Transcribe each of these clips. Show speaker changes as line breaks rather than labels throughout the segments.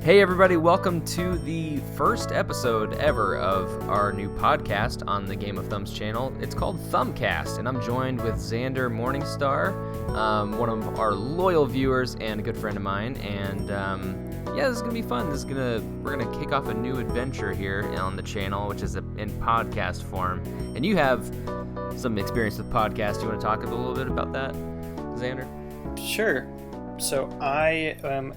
Hey everybody, welcome to the first episode ever of our new podcast on the Game of Thumbs channel. It's called Thumbcast, and I'm joined with Xander Morningstar, one of our loyal viewers and a good friend of mine. And yeah, this is gonna be fun. We're gonna kick off a new adventure here on the channel, which is in podcast form. And you have some experience with podcasts. You want to talk a little bit about that, Xander?
Sure. So I am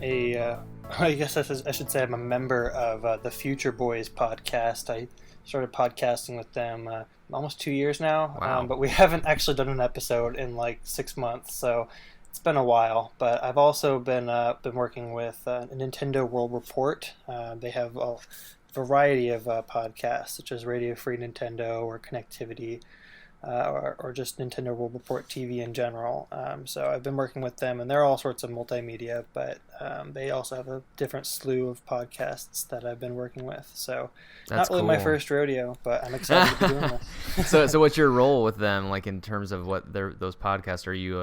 I guess I should say I'm a member of the Future Boys podcast. I started podcasting with them almost 2 years now,
Wow.
But we haven't actually done an episode in like 6 months, so it's been a while. But I've also been working with a Nintendo World Report. They have a variety of podcasts, such as Radio Free Nintendo or Connectivity. Or just Nintendo World Report TV in general. So I've been working with them, and they're all sorts of multimedia, but they also have a different slew of podcasts that I've been working with. So
That's
not really
cool.
my first rodeo, but I'm excited to be doing this.
So what's your role with them, like in terms of what those podcasts? Are you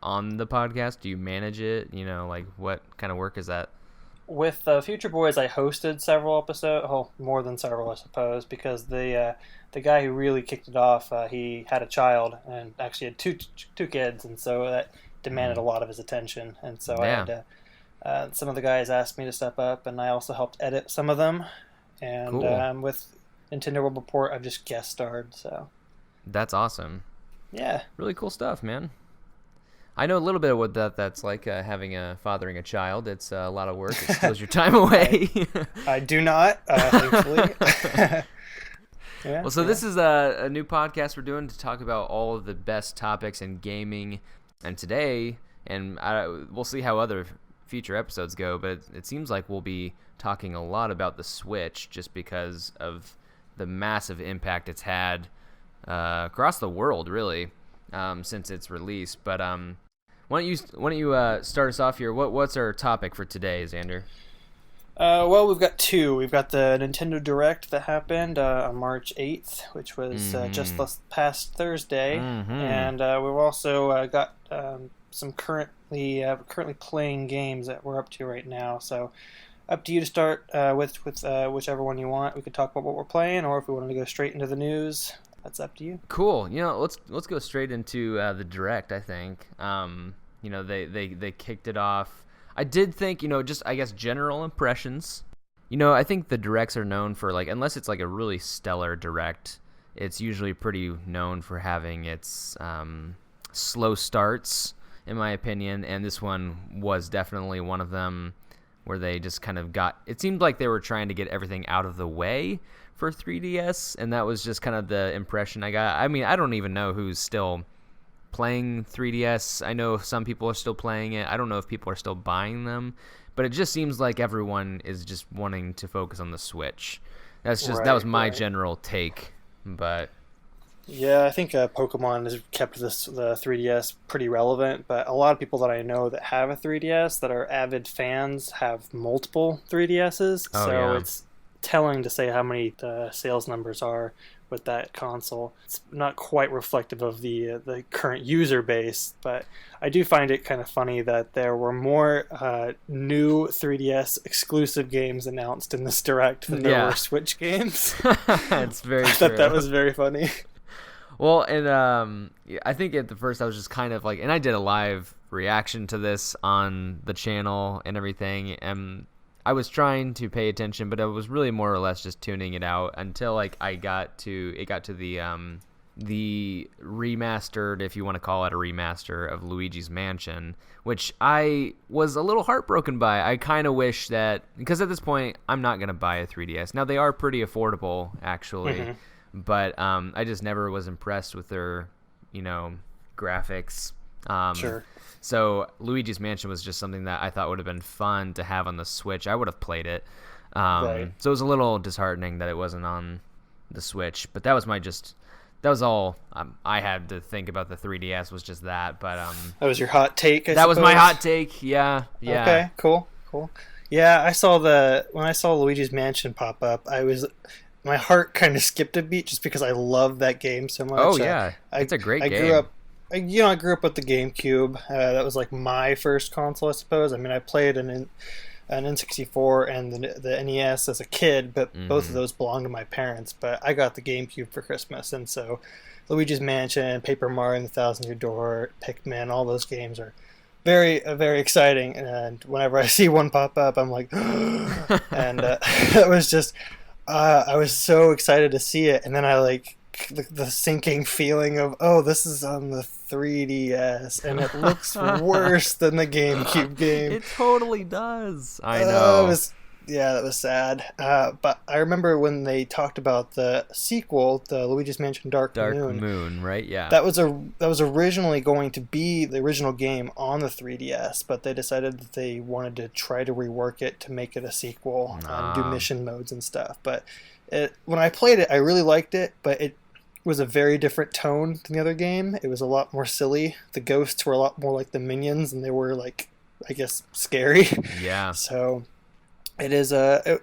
on the podcast? Do you manage it? You know, like what kind of work is that?
With Future Boys, I hosted several episodes, more than several, I suppose, because the guy who really kicked it off, he had a child and actually had two kids, and so that demanded a lot of his attention. And so I had some of the guys asked me to step up, and I also helped edit some of them. And
Cool.
With Nintendo World Report, I've just guest starred. So
That's awesome.
yeah,
Really cool stuff, man. I know a little bit of what that's like, fathering a child. It's a lot of work. It steals your time away.
I do not, thankfully. Yeah,
Well, so this is a new podcast we're doing to talk about all of the best topics in gaming. And today, we'll see how other future episodes go, but it seems like we'll be talking a lot about the Switch just because of the massive impact it's had across the world, really, since its release. But why don't you start us off here? What's our topic for today, Xander?
Well, we've got two. We've got the Nintendo Direct that happened on March 8th, which was just this past Thursday. And we've also got some currently playing games that we're up to right now. So up to you to start with whichever one you want. We could talk about what we're playing, or if we wanted to go straight into the news, that's up to you.
Cool. You know, let's go straight into the Direct, I think. You know, they kicked it off. I did think, just, I guess, general impressions. I think the Directs are known for, like, unless it's, like, a really stellar Direct, it's usually pretty known for having its slow starts, in my opinion, and this one was definitely one of them where they just kind of it seemed like they were trying to get everything out of the way for 3DS, and that was just kind of the impression I got. I mean, I don't even know who's still playing 3DS. I know some people are still playing it. I don't know if people are still buying them, but it just seems like everyone is just wanting to focus on the Switch. That was my general take. But
yeah, I think Pokemon has kept the 3DS pretty relevant, but a lot of people that I know that have a 3DS that are avid fans have multiple 3DSs, It's telling to say how many the sales numbers are with that console. It's not quite reflective of the current user base, but I do find it kind of funny that there were more new 3DS exclusive games announced in this Direct than there were Switch games.
It's very
I thought that was very funny.
Well, and I think at the first I was just kind of like, and I did a live reaction to this on the channel and everything, and I was trying to pay attention, but I was really more or less just tuning it out until like it got to the remastered, if you want to call it a remaster, of Luigi's Mansion, which I was a little heartbroken by. I kind of wish that, because at this point I'm not going to buy a 3DS. Now they are pretty affordable actually, but I just never was impressed with their, graphics.
Sure.
So Luigi's Mansion was just something that I thought would have been fun to have on the Switch. I would have played it.
Right.
So it was a little disheartening that it wasn't on the Switch. But that was all I had to think about the 3DS was just that. But
that was your hot take, I
that
suppose?
was my hot take. Yeah.
Okay, cool. Yeah, when I saw Luigi's Mansion pop up, my heart kind of skipped a beat just because I love that game so much.
Oh yeah, it's a great game.
I grew up with the GameCube. That was like my first console, I suppose. I mean, I played an N64 and the NES as a kid, but both of those belonged to my parents. But I got the GameCube for Christmas, and so Luigi's Mansion, Paper Mario and the Thousand Year Door, Pikmin, all those games are very, very exciting. And whenever I see one pop up, I'm like, and it was just, I was so excited to see it. And then I like the sinking feeling of, oh, this is on the 3DS, and it looks worse than the GameCube game.
It totally does. I know.
That was sad. But I remember when they talked about the sequel, the Luigi's Mansion Dark
Moon, right? Yeah.
That was originally going to be the original game on the 3DS, but they decided that they wanted to try to rework it to make it a sequel and do mission modes and stuff. But when I played it, I really liked it, but it was a very different tone than the other game. It was a lot more silly. The ghosts were a lot more like the minions, and they were like, I guess, scary.
Yeah.
So it is I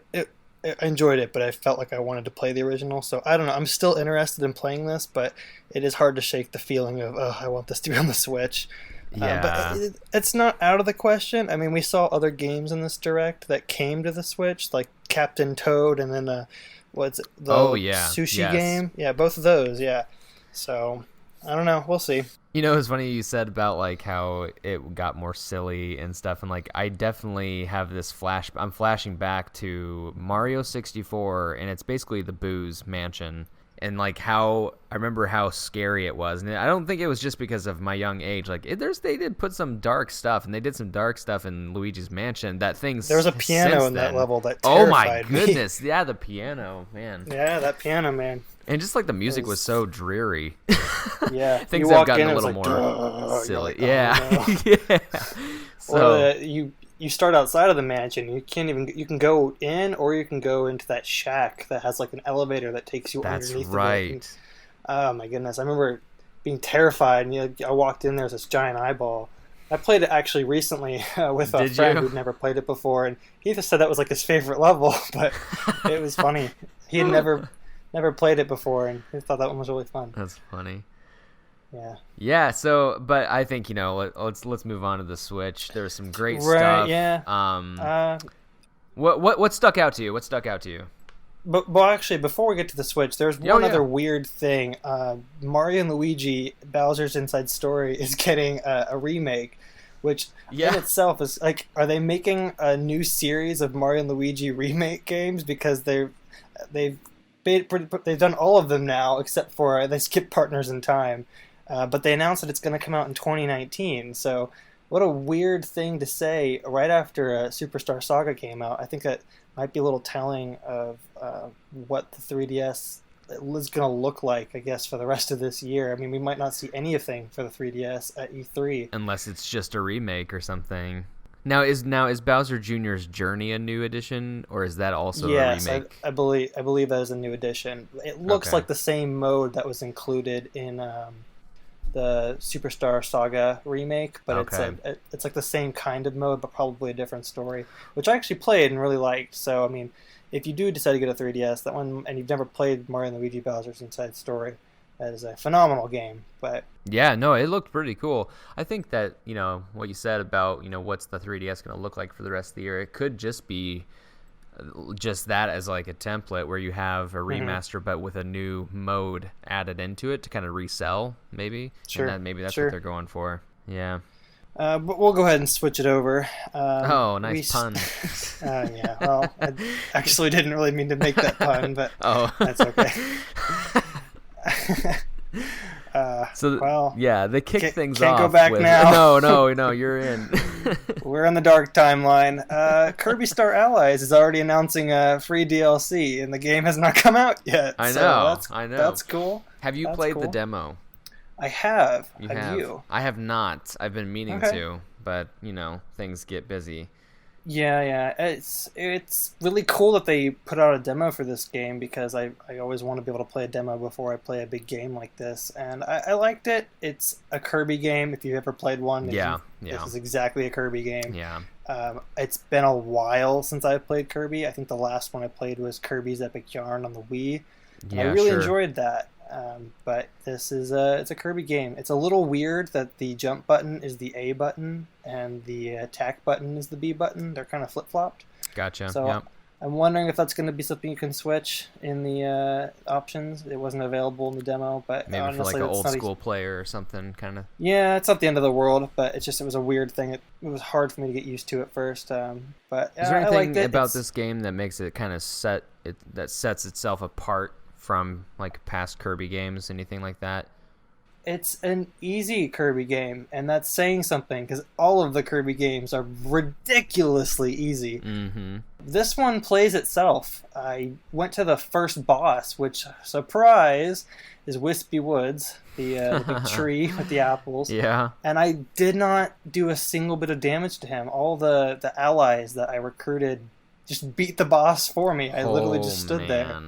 enjoyed it, but I felt like I wanted to play the original. So I don't know. I'm still interested in playing this, but it is hard to shake the feeling of, oh, I want this to be on the Switch.
Yeah.
But it's not out of the question. I mean, we saw other games in this Direct that came to the Switch, like Captain Toad, and then what's it, the sushi game? Yeah, both of those. Yeah. So I don't know. We'll see.
You know, it's funny you said about like how it got more silly and stuff, and like I definitely have this I'm flashing back to Mario 64, and it's basically the Boo's mansion, and like how I remember how scary it was, and I don't think it was just because of my young age. Like they did put some dark stuff, and they did some dark stuff in Luigi's Mansion. There
was a piano in that level that
terrified me. Oh my
me.
goodness, yeah, the piano, man.
Yeah, that piano, man.
And just like the music was so dreary.
Yeah,
things have gotten a little more silly. Like, yeah, no. Yeah.
So you start outside of the mansion. You can go in, or you can go into that shack that has like an elevator that takes you underneath. That's right. Oh my goodness, I remember being terrified. And I walked in, there's this giant eyeball. I played it actually recently with a friend who'd never played it before, and he just said that was like his favorite level. But it was funny. He had never played it before, and I thought that one was really fun.
That's funny.
Yeah.
Yeah. So, but I think let's move on to the Switch. There was some great stuff.
Yeah.
What stuck out to you? What stuck out to you?
But well, actually, before we get to the Switch, there's one other weird thing. Mario and Luigi: Bowser's Inside Story is getting a remake, which in itself is like, are they making a new series of Mario and Luigi remake games? Because they've done all of them now, except for they skipped Partners in Time. But they announced that it's going to come out in 2019. So what a weird thing to say right after Superstar Saga came out. I think that might be a little telling of what the 3DS is going to look like, I guess, for the rest of this year. I mean, we might not see anything for the 3DS at E3.
Unless it's just a remake or something. Now is Bowser Jr.'s Journey a new edition, or is that also a remake?
Yes, I believe that is a new edition. It looks like the same mode that was included in the Superstar Saga remake, but it's like the same kind of mode, but probably a different story, which I actually played and really liked. So, I mean, if you do decide to get a 3DS, that one, and you've never played Mario and Luigi Bowser's Inside Story, that is a phenomenal game. But
yeah, no, it looked pretty cool. I think that, what you said about, what's the 3DS going to look like for the rest of the year, it could just be just that as like a template where you have a remaster but with a new mode added into it to kind of resell, maybe.
Sure.
And maybe that's what they're going for. Yeah.
But we'll go ahead and switch it over.
Nice pun.
Yeah, well, I actually didn't really mean to make that pun, but that's okay.
They kicked things
can't
off.
Can't go back now.
No, you're in.
We're in the dark timeline. Kirby Star Allies is already announcing a free DLC, and the game has not come out yet.
I know.
That's cool.
Have you played the demo?
I have. Have you?
I have not. I've been meaning to, but things get busy.
Yeah. It's really cool that they put out a demo for this game, because I always want to be able to play a demo before I play a big game like this, and I liked it. It's a Kirby game. If you've ever played one, this is exactly a Kirby game.
Yeah.
It's been a while since I've played Kirby. I think the last one I played was Kirby's Epic Yarn on the Wii. I really enjoyed that. But this is it's a Kirby game. It's a little weird that the jump button is the A button and the attack button is the B button. They're kind of flip-flopped.
Gotcha.
So
yep.
I'm wondering if that's going to be something you can switch in the options. It wasn't available in the demo, but
maybe
honestly,
for like an old school player or something, kind of.
Yeah, it's not the end of the world, but it was a weird thing. It was hard for me to get used to at first. But
is there anything about
this
game that makes it kind of sets itself apart from like past Kirby games? Anything like that?
It's an easy Kirby game, and that's saying something because all of the Kirby games are ridiculously easy.
Mm-hmm.
This one plays itself. I went to the first boss, which, surprise, is Wispy Woods, the big tree with the apples.
Yeah.
And I did not do a single bit of damage to him. All the allies that I recruited just beat the boss for me. I literally just stood there.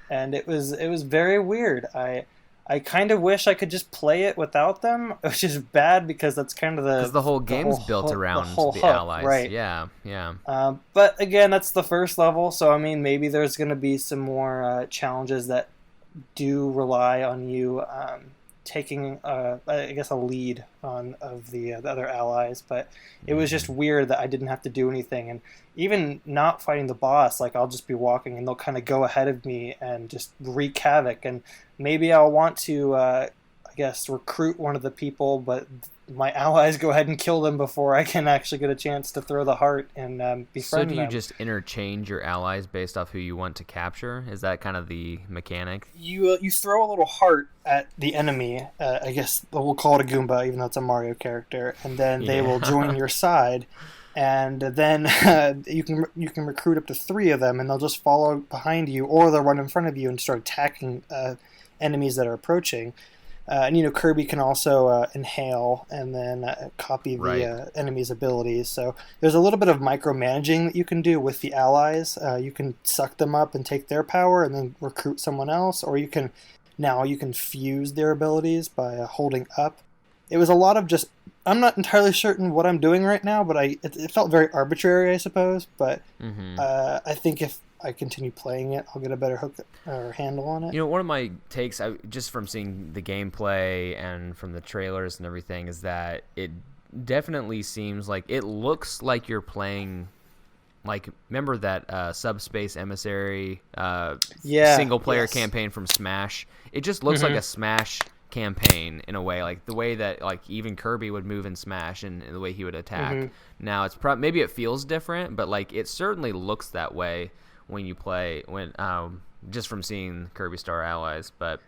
And it was very weird. I kind of wish I could just play it without them, which is bad because that's kind of
because the whole game's built around the allies,
right?
Yeah.
But again, that's the first level, so I mean, maybe there's going to be some more challenges that do rely on you taking, I guess, a lead of the other allies. But it was just weird that I didn't have to do anything, and even not fighting the boss, like I'll just be walking and they'll kind of go ahead of me and just wreak havoc. And maybe I'll want to, I guess, recruit one of the people, but my allies go ahead and kill them before I can actually get a chance to throw the heart and befriend them.
So do you just interchange your allies based off who you want to capture? Is that kind of the mechanic?
You throw a little heart at the enemy. I guess we'll call it a Goomba, even though it's a Mario character, and then they will join your side. And then you can recruit up to 3 of them, and they'll just follow behind you, or they'll run in front of you and start attacking enemies that are approaching. And Kirby can also inhale and then copy the enemy's abilities. So there's a little bit of micromanaging that you can do with the allies. You can suck them up and take their power, and then recruit someone else, or you can fuse their abilities by holding up. It was a lot of just, I'm not entirely certain what I'm doing right now, but it felt very arbitrary, I suppose. But I think if I continue playing it, I'll get a better hook or handle on it.
One of my takes, just from seeing the gameplay and from the trailers and everything, is that it definitely seems like it looks like you're playing, like, remember that Subspace Emissary single player campaign from Smash? It just looks like a Smash campaign in a way, like the way that like even Kirby would move in Smash and the way he would attack. Now it's maybe it feels different, but like it certainly looks that way when you play just from seeing Kirby Star Allies. But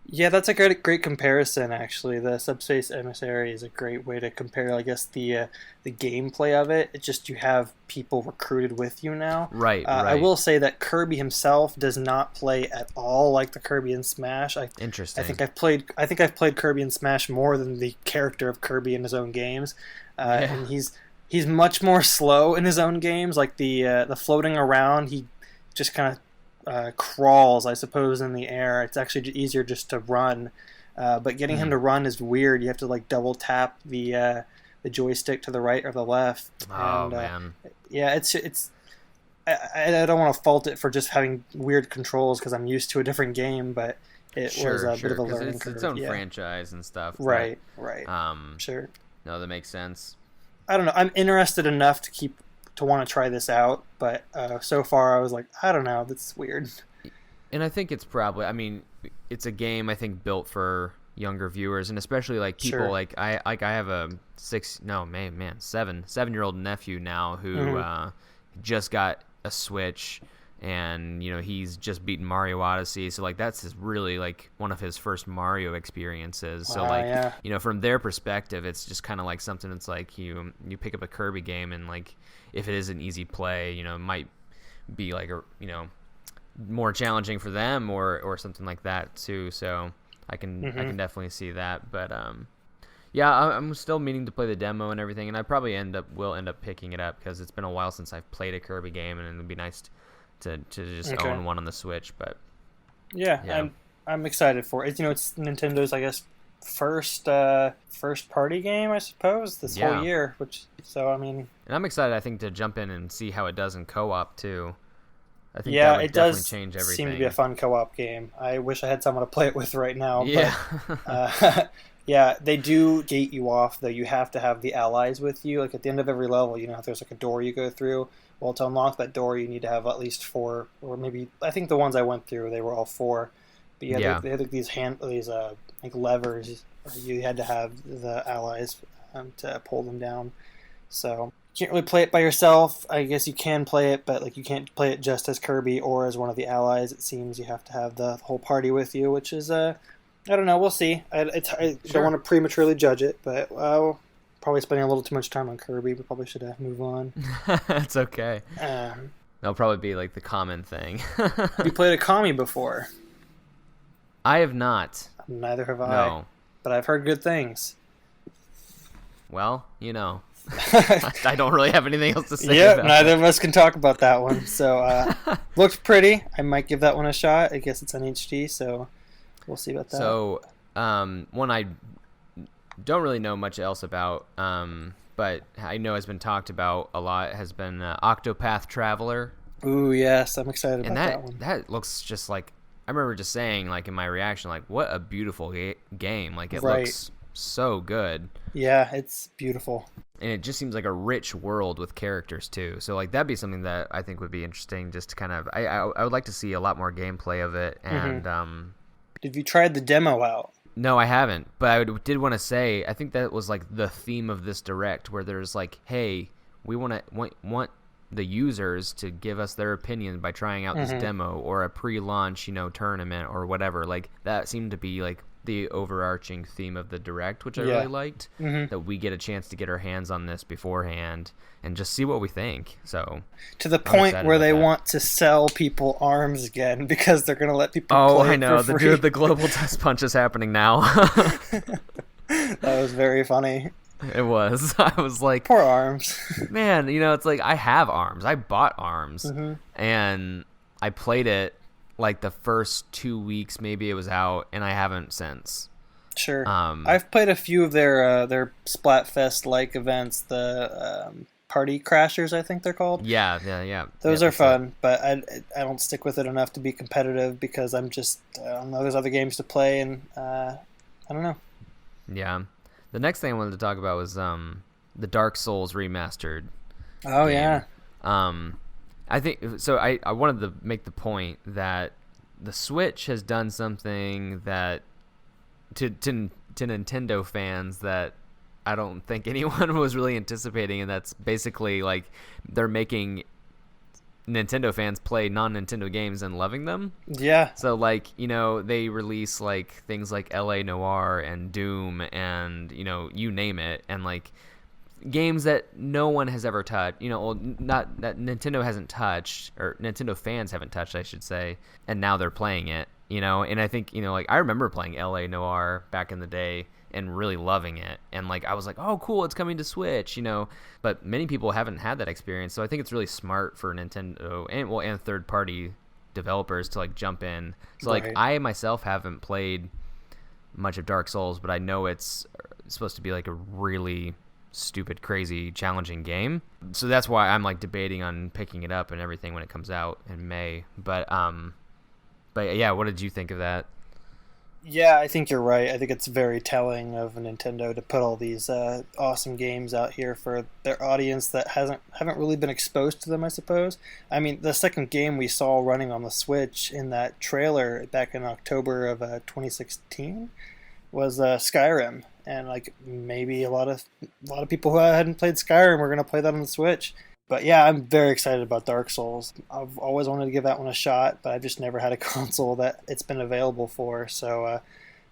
yeah, that's a great comparison, actually. The Subspace Emissary is a great way to compare, I guess, the gameplay of it. It's just you have people recruited with you now.
Right.
I will say that Kirby himself does not play at all like the Kirby in Smash.
Interesting.
I think I've played Kirby in Smash more than the character of Kirby in his own games. And he's much more slow in his own games. Like the floating around, he just kind of crawls, I suppose, in the air. It's actually easier just to run, but getting him to run is weird. You have to like double tap the joystick to the right or the left.
Oh, man.
Yeah, it's I don't want to fault it for just having weird controls because I'm used to a different game, but it was a bit of a learning curve.
It's its own franchise and stuff.
Right. Sure.
No, that makes sense.
I don't know. I'm interested enough to want to try this out, but so far I was like, I don't know, that's weird.
And I think it's probably, I mean, it's a game I think built for younger viewers, and especially like people like I have a 7-year-old nephew now who just got a Switch, and he's just beaten Mario Odyssey, so like that's really like one of his first Mario experiences. So from their perspective, it's just kind of like something that's like you pick up a Kirby game, and like if it is an easy play, it might be like more challenging for them or something like that too. So I can definitely see that. But I'm still meaning to play the demo and everything, and I probably will end up picking it up because it's been a while since I've played a Kirby game, and it would be nice to just own one on the Switch. But
I'm excited for it. It's Nintendo's, I guess, first party game, I suppose, this whole year. And
I'm excited, I think, to jump in and see how it does in co-op too. I think that would definitely change everything.
Seem to be a fun co-op game. I wish I had someone to play it with right now.
Yeah.
But, yeah, they do gate you off, though. You have to have the allies with you. Like, at the end of every level, you know, there's like a door you go through. Well, to unlock that door, you need to have at least 4, or maybe, I think the ones I went through, they were all 4. But yeah, they had like these like levers. You had to have the allies to pull them down. So you can't really play it by yourself. I guess you can play it, but like you can't play it just as Kirby or as one of the allies. It seems you have to have the whole party with you, which is I don't know. We'll see. I don't want to prematurely judge it, but probably spending a little too much time on Kirby. We probably should move on.
That's okay. That'll probably be like the common thing.
Have you played a commie before?
I have not.
Neither have I.
No.
But I've heard good things.
Well, you know. I don't really have anything else to say about
neither
it.
of us can talk about that one. So, looks pretty. I might give that one a shot. I guess it's on HD, so we'll see about that.
So, one I don't really know much else about, but I know has been talked about a lot, has been Octopath Traveler.
Ooh, yes. I'm excited about that one.
That looks just like, I remember just saying, like, in my reaction, like, what a beautiful game. Like, it looks so good.
Yeah, it's beautiful.
And it just seems like a rich world with characters, too. So, like, that'd be something that I think would be interesting just to kind of... I would like to see a lot more gameplay of it. And
Have you tried the demo out?
No, I haven't. But I did want to say, I think that was, like, the theme of this Direct, where there's, like, hey, we want the users to give us their opinion by trying out this demo or a pre-launch, tournament or whatever. Like, that seemed to be, like, the overarching theme of the Direct, which I really liked, that we get a chance to get our hands on this beforehand and just see what we think. So
to the point where they want to sell people arms again because they're going to let people play
I know.
it for free.
The global test punch is happening now.
That was very funny.
It was. I was like,
poor arms.
Man, it's like I have arms. I bought arms and I played it like the first 2 weeks maybe it was out, and I haven't since.
Sure. I've played a few of their Splatfest like events, the Party Crashers, I think they're called.
Yeah.
Those are fun, but I don't stick with it enough to be competitive because I'm just I don't know. There's other games to play, and I don't know.
Yeah. The next thing I wanted to talk about was the Dark Souls remastered.
Oh game.
Yeah. I think so. I wanted to make the point that the Switch has done something that to Nintendo fans that I don't think anyone was really anticipating, and that's basically like they're making Nintendo fans play non-Nintendo games and loving them.
Yeah.
So like, they release like things like LA Noire and Doom and, you name it, and like games that no one has ever touched, not that Nintendo hasn't touched, or Nintendo fans haven't touched, I should say, and now they're playing it, and I think, like I remember playing LA Noire back in the day and really loving it, and like I was like, oh cool, it's coming to Switch, but many people haven't had that experience, so I think it's really smart for Nintendo and third party developers to like jump in. So like I myself haven't played much of Dark Souls, but I know it's supposed to be like a really stupid, crazy, challenging game. So that's why I'm like debating on picking it up and everything when it comes out in May. But yeah, what did you think of that?
Yeah, I think you're right. I think it's very telling of Nintendo to put all these awesome games out here for their audience that haven't really been exposed to them, I suppose. I mean, the second game we saw running on the Switch in that trailer back in October of 2016 was Skyrim, and like maybe a lot of people who hadn't played Skyrim were going to play that on the Switch. But yeah, I'm very excited about Dark Souls. I've always wanted to give that one a shot, but I've just never had a console that it's been available for. So I'm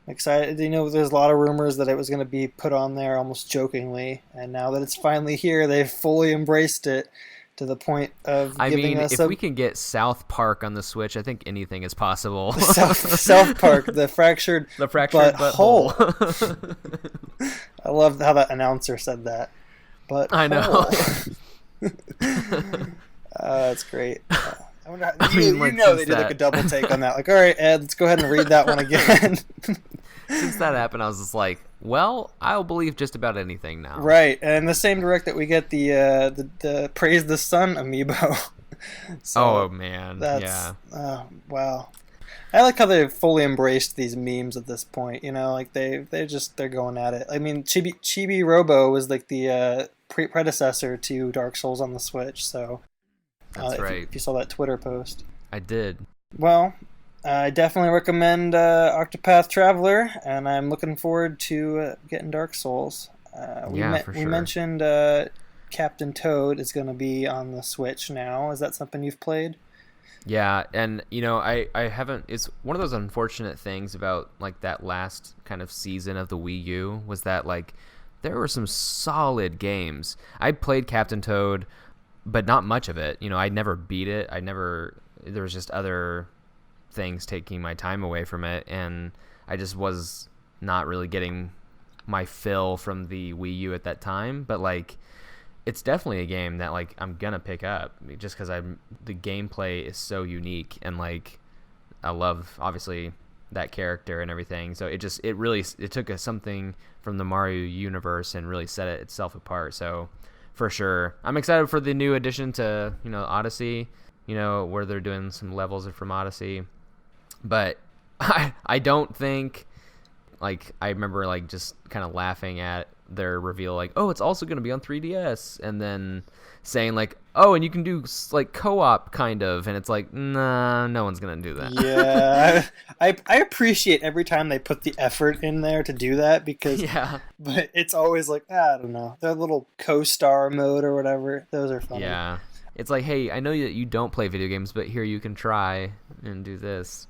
excited. There's a lot of rumors that it was going to be put on there almost jokingly, and now that it's finally here, they've fully embraced it to the point of giving us
if we can get South Park on the Switch, I think anything is possible.
South Park, the fractured butthole. I love how that announcer said that. But
I know.
That's great. I wonder how, they did like a double take on that. Like, all right, Ed, let's go ahead and read that one again.
Since that happened, I was just like, well, I'll believe just about anything now.
Right, and the same Direct that we get the Praise the Sun amiibo. So
Oh man,
that's
yeah.
wow. I like how they've fully embraced these memes at this point. Like they're going at it. I mean, Chibi Robo was like the predecessor to Dark Souls on the Switch. So
That's right.
if you saw that Twitter post,
I did.
well, I definitely recommend Octopath Traveler, and I'm looking forward to getting Dark Souls.
For
We
sure.
mentioned Captain Toad is going to be on the Switch now. Is that something you've played?
Yeah, and I haven't. It's one of those unfortunate things about like that last kind of season of the Wii U was that like there were some solid games. I played Captain Toad, but not much of it. I never beat it. There was just other things taking my time away from it, and I just was not really getting my fill from the Wii U at that time. But like, it's definitely a game that like I'm gonna pick up just because the gameplay is so unique, and like I love obviously that character and everything. So it took something from the Mario universe and really set it itself apart. So for sure, I'm excited for the new addition to Odyssey. Where they're doing some levels from Odyssey, but I don't think, like, I remember like just kind of laughing at their reveal, like, oh, it's also going to be on 3DS, and then saying like, oh, and you can do like co-op kind of, and it's like, nah, no one's going to do that.
Yeah, I appreciate every time they put the effort in there to do that, because but it's always like, I don't know, their little co-star mode or whatever, those are funny.
Yeah, it's like, hey, I know that you don't play video games, but here you can try and do this.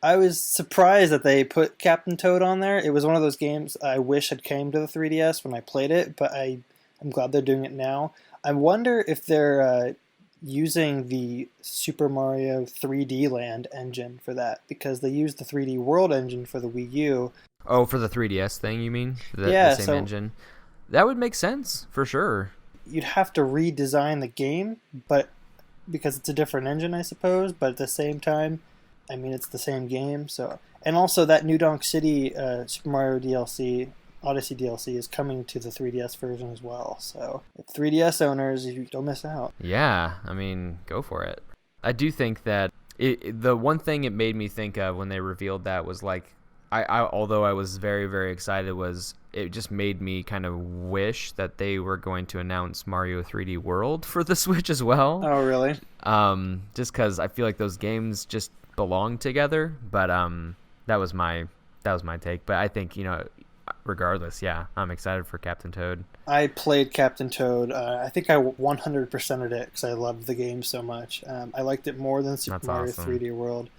I was surprised that they put Captain Toad on there. It was one of those games I wish had came to the 3DS when I played it, but I'm glad they're doing it now. I wonder if they're using the Super Mario 3D Land engine for that, because they used the 3D World engine for the Wii U.
Oh, for the 3DS thing, you mean? The same engine? That would make sense, for sure.
You'd have to redesign the game, but because it's a different engine, I suppose, but at the same time, I mean, it's the same game. So, and also that New Donk City Super Mario DLC, Odyssey DLC, is coming to the 3DS version as well. So, if 3DS owners, you don't miss out.
Yeah, I mean, go for it. I do think that the one thing it made me think of when they revealed that was like, although I was very, very excited, was it just made me kind of wish that they were going to announce Mario 3D World for the Switch as well.
Oh, really?
Just because I feel like those games just belong together. But that was my take. But I think, regardless, yeah, I'm excited for Captain Toad.
I played Captain Toad. I think I 100%ed it because I loved the game so much. I liked it more than Super Mario 3D World.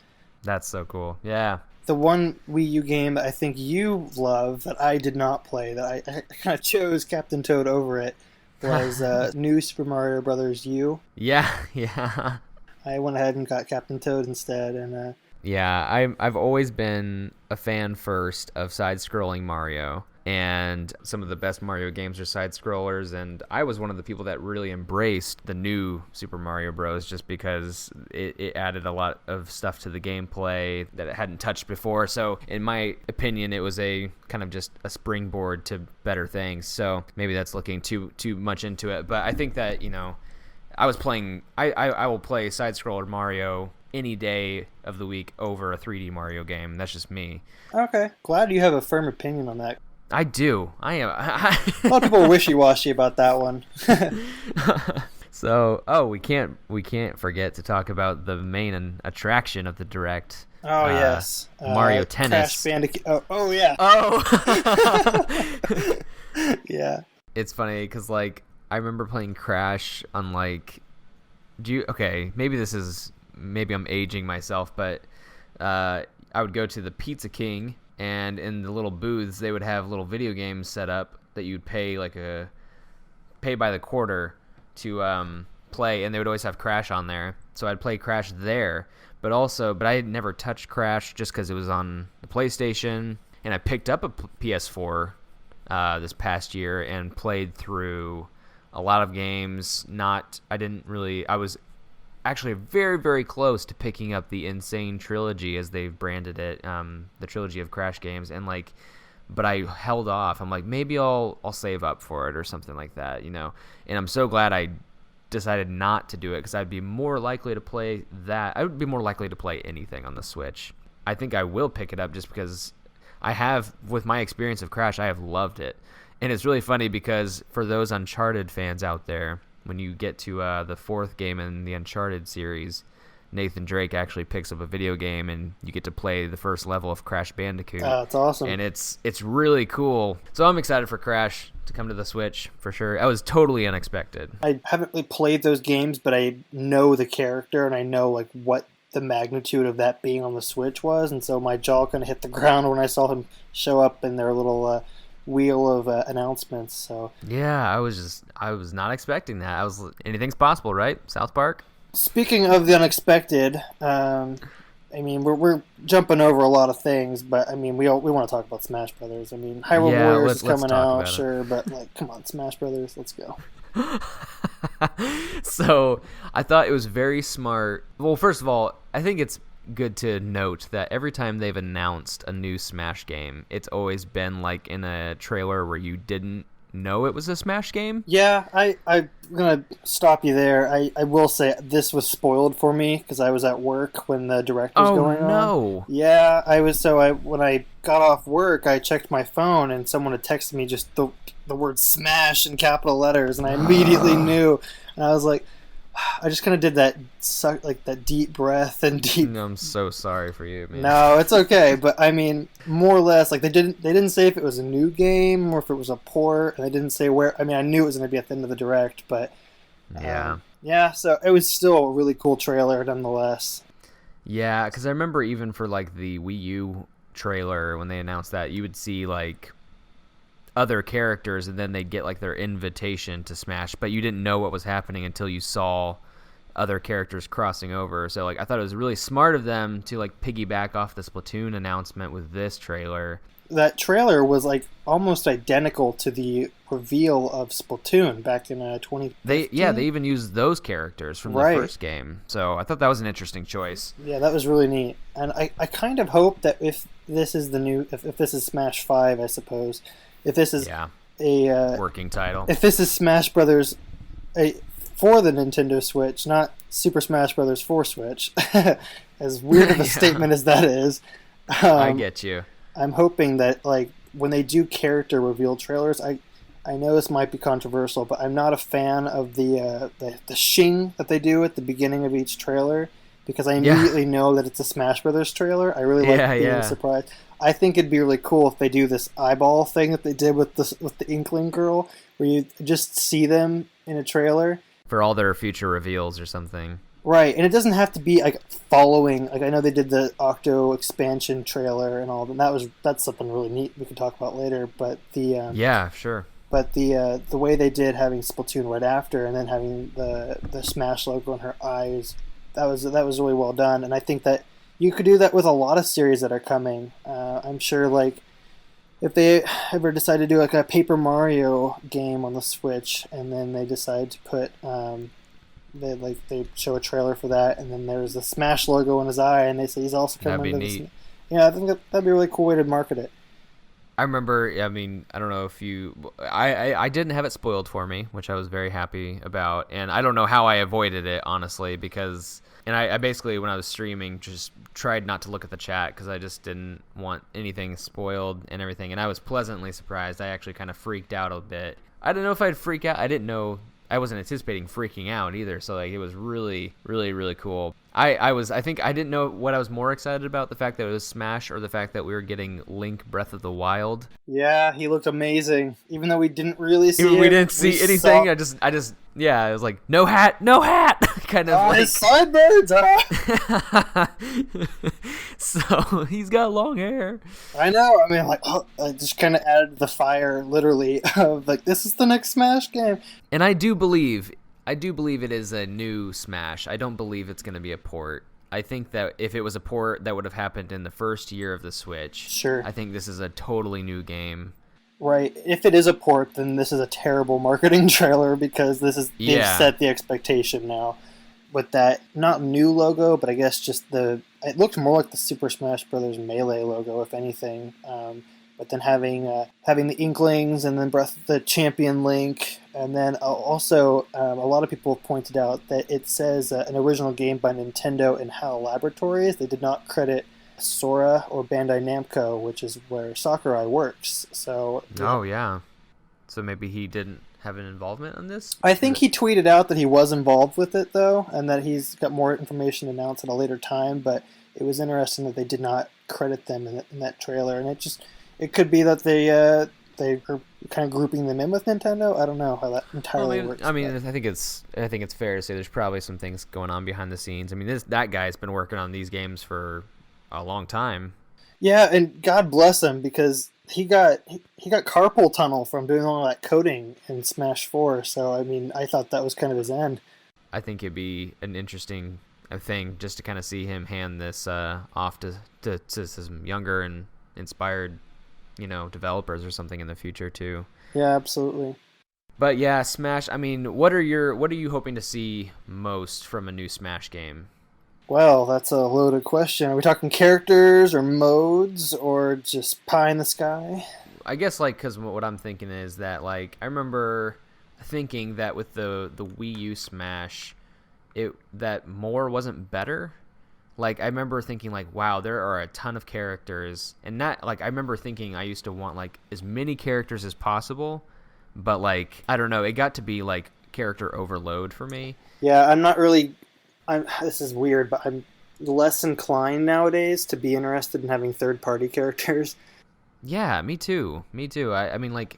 That's so cool. Yeah.
The one Wii U game that I think you love that I did not play, that I kind of chose Captain Toad over it, was New Super Mario Brothers U.
Yeah.
I went ahead and got Captain Toad instead, and
yeah, I've always been a fan first of side-scrolling Mario, and some of the best Mario games are side-scrollers, and I was one of the people that really embraced the new Super Mario Bros. Just because it added a lot of stuff to the gameplay that it hadn't touched before. So in my opinion, it was a kind of just a springboard to better things. So maybe that's looking too much into it, but I think that, I will play side-scroller Mario any day of the week over a 3D Mario game. That's just me.
Okay. Glad you have a firm opinion on that.
I do. I am.
A lot of people are wishy-washy about that one.
So, we can't forget to talk about the main attraction of the Direct.
Oh, yes.
Mario Tennis.
Crash Bandicoot. Oh, yeah.
Oh!
Yeah.
It's funny because, like, I remember playing Crash on, like... maybe I'm aging myself, but I would go to the Pizza King, and in the little booths, they would have little video games set up that you'd pay by the quarter to play, and they would always have Crash on there. So I'd play Crash there, but I had never touched Crash just because it was on the PlayStation, and I picked up a PS4 this past year and played through a lot of games. I was actually very, very close to picking up the Insane Trilogy, as they've branded it, the trilogy of Crash games, and but I held off. I'm like, maybe I'll save up for it or something like that, And I'm so glad I decided not to do it because I'd be more likely to play that. I would be more likely to play anything on the Switch. I think I will pick it up just because I have, with my experience of Crash, I have loved it. And it's really funny because for those Uncharted fans out there, when you get to the 4th game in the Uncharted series, Nathan Drake actually picks up a video game and you get to play the first level of Crash Bandicoot.
That's awesome.
And it's really cool. So I'm excited for Crash to come to the Switch for sure. That was totally unexpected.
I haven't really played those games, but I know the character and I know like what the magnitude of that being on the Switch was, and so my jaw kind of hit the ground when I saw him show up in their little wheel of announcements. So
yeah, I was not expecting that. Anything's possible, right? South Park.
Speaking of the unexpected, I mean, we're jumping over a lot of things, but I mean, we want to talk about Smash Brothers. I mean, Hyrule Warriors is coming out, sure, but like, come on, Smash Brothers, let's go.
So I thought it was very smart. Well, first of all, I think it's good to note that every time they've announced a new Smash game, it's always been like in a trailer where you didn't know it was a Smash game.
Yeah, I'm gonna stop you there. I will say this was spoiled for me because I was at work when the direct was going on.
Oh no!
Yeah, I was. So when I got off work, I checked my phone and someone had texted me just the word Smash in capital letters, and I immediately knew. And I was like, I just kind of did that deep breath and deep.
I'm so sorry for you, man.
No, it's okay. But I mean, more or less, like they didn't say if it was a new game or if it was a port, and they didn't say where. I mean, I knew it was going to be at the end of the direct, but yeah. So it was still a really cool trailer, nonetheless.
Yeah, because I remember even for like the Wii U trailer when they announced that, you would see like other characters and then they'd get like their invitation to Smash, but you didn't know what was happening until you saw other characters crossing over. So like I thought it was really smart of them to like piggyback off the Splatoon announcement with this trailer.
That trailer was like almost identical to the reveal of Splatoon back in 2015.
They even used those characters from the first game. So I thought that was an interesting choice.
Yeah, that was really neat. And I kind of hope that if this is if this is Smash 5, I suppose, if this is a
working title,
if this is Smash Brothers for the Nintendo Switch, not Super Smash Brothers for Switch, as weird of a statement as that is,
I get you.
I'm hoping that like when they do character reveal trailers, I know this might be controversial, but I'm not a fan of the shing that they do at the beginning of each trailer because I immediately know that it's a Smash Brothers trailer. I really like being surprised. I think it'd be really cool if they do this eyeball thing that they did with the Inkling girl, where you just see them in a trailer
for all their future reveals or something.
Right, and it doesn't have to be like following. Like I know they did the Octo expansion trailer and all, and that's something really neat we can talk about later. But the
sure.
But the way they did having Splatoon right after, and then having the Smash logo in her eyes, that was really well done. And I think that you could do that with a lot of series that are coming. I'm sure, like, if they ever decide to do like a Paper Mario game on the Switch, and then they decide to put, they show a trailer for that, and then there's the Smash logo in his eye, and they say he's also coming.
That'd be neat.
Yeah, I think that'd be a really cool way to market it.
I remember, I mean, I don't know if you... I didn't have it spoiled for me, which I was very happy about. And I don't know how I avoided it, honestly, because... And I basically, when I was streaming, just tried not to look at the chat because I just didn't want anything spoiled and everything. And I was pleasantly surprised. I actually kind of freaked out a bit. I didn't know if I'd freak out. I didn't know... I wasn't anticipating freaking out either, so like it was really, really, really cool. I think I didn't know what I was more excited about, the fact that it was Smash or the fact that we were getting Link Breath of the Wild.
Yeah, he looked amazing. Even though we didn't really see
we didn't see anything. I was like, no hat, kind of like
his sideburns.
So he's got long hair.
I know. I mean, like, I just kind of added the fire, literally, of like, this is the next Smash game.
And I do believe it is a new Smash. I don't believe it's going to be a port. I think that if it was a port, that would have happened in the first year of the Switch.
Sure.
I think this is a totally new game.
Right. If it is a port, then this is a terrible marketing trailer because they've set the expectation now with that not new logo, but I guess just it looked more like the Super Smash Bros. Melee logo, if anything. but then having the Inklings and then Breath of the Champion Link, and then also a lot of people have pointed out that it says an original game by Nintendo and HAL Laboratories. They did not credit Sora or Bandai Namco, which is where Sakurai works. So
yeah. So maybe he didn't have an involvement in this?
I think he tweeted out that he was involved with it, though, and that he's got more information announced at a later time, but it was interesting that they did not credit them in that trailer, and it could be that they are kind of grouping them in with Nintendo. I don't know how that entirely works.
I mean, I think it's fair to say there's probably some things going on behind the scenes. I mean, that guy's been working on these games for a long time.
Yeah, and God bless him, because he got carpal tunnel from doing all that coding in Smash 4. So I mean, I thought that was kind of his end.
I think it'd be an interesting thing just to kind of see him hand this off to some younger and inspired, developers or something in the future too.
Yeah, absolutely.
But yeah, Smash. I mean, what are you hoping to see most from a new Smash game?
Well, that's a loaded question. Are we talking characters or modes or just pie in the sky?
I guess, because what I'm thinking is that, I remember thinking that with the Wii U Smash, that more wasn't better. I remember thinking, wow, there are a ton of characters. And not, I remember thinking I used to want, as many characters as possible. But, I don't know, it got to be, character overload for me.
Yeah, I'm not really... this is weird, but I'm less inclined nowadays to be interested in having third-party characters.
Yeah, me too. I mean,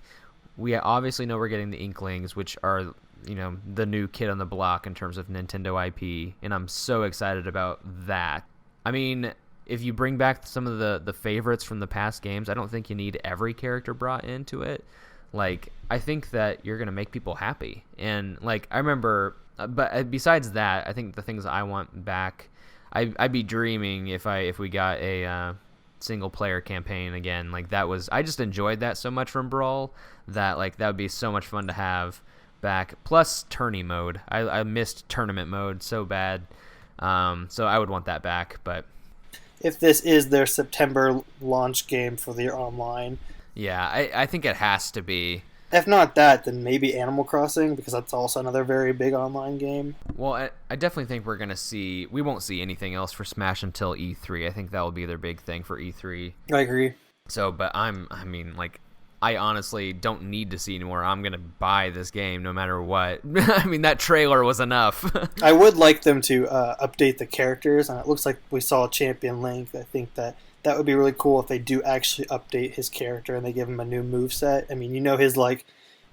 we obviously know we're getting the Inklings, which are, the new kid on the block in terms of Nintendo IP, and I'm so excited about that. I mean, if you bring back some of the favorites from the past games, I don't think you need every character brought into it. I think that you're going to make people happy. And, I remember... But besides that, I think the things I want back, I'd be dreaming if we got a single player campaign again. I just enjoyed that so much from Brawl that that would be so much fun to have back. Plus tourney mode, I missed tournament mode so bad, so I would want that back. But
if this is their September launch game for their online,
yeah, I think it has to be.
If not that, then maybe Animal Crossing, because that's also another very big online game.
Well, I definitely think we won't see anything else for Smash until E3. I think that will be their big thing for E3.
I agree.
So, but I honestly don't need to see anymore. I'm going to buy this game no matter what. I mean, that trailer was enough.
I would like them to update the characters, and it looks like we saw Champion Link. I think that would be really cool if they do actually update his character and they give him a new moveset. I mean,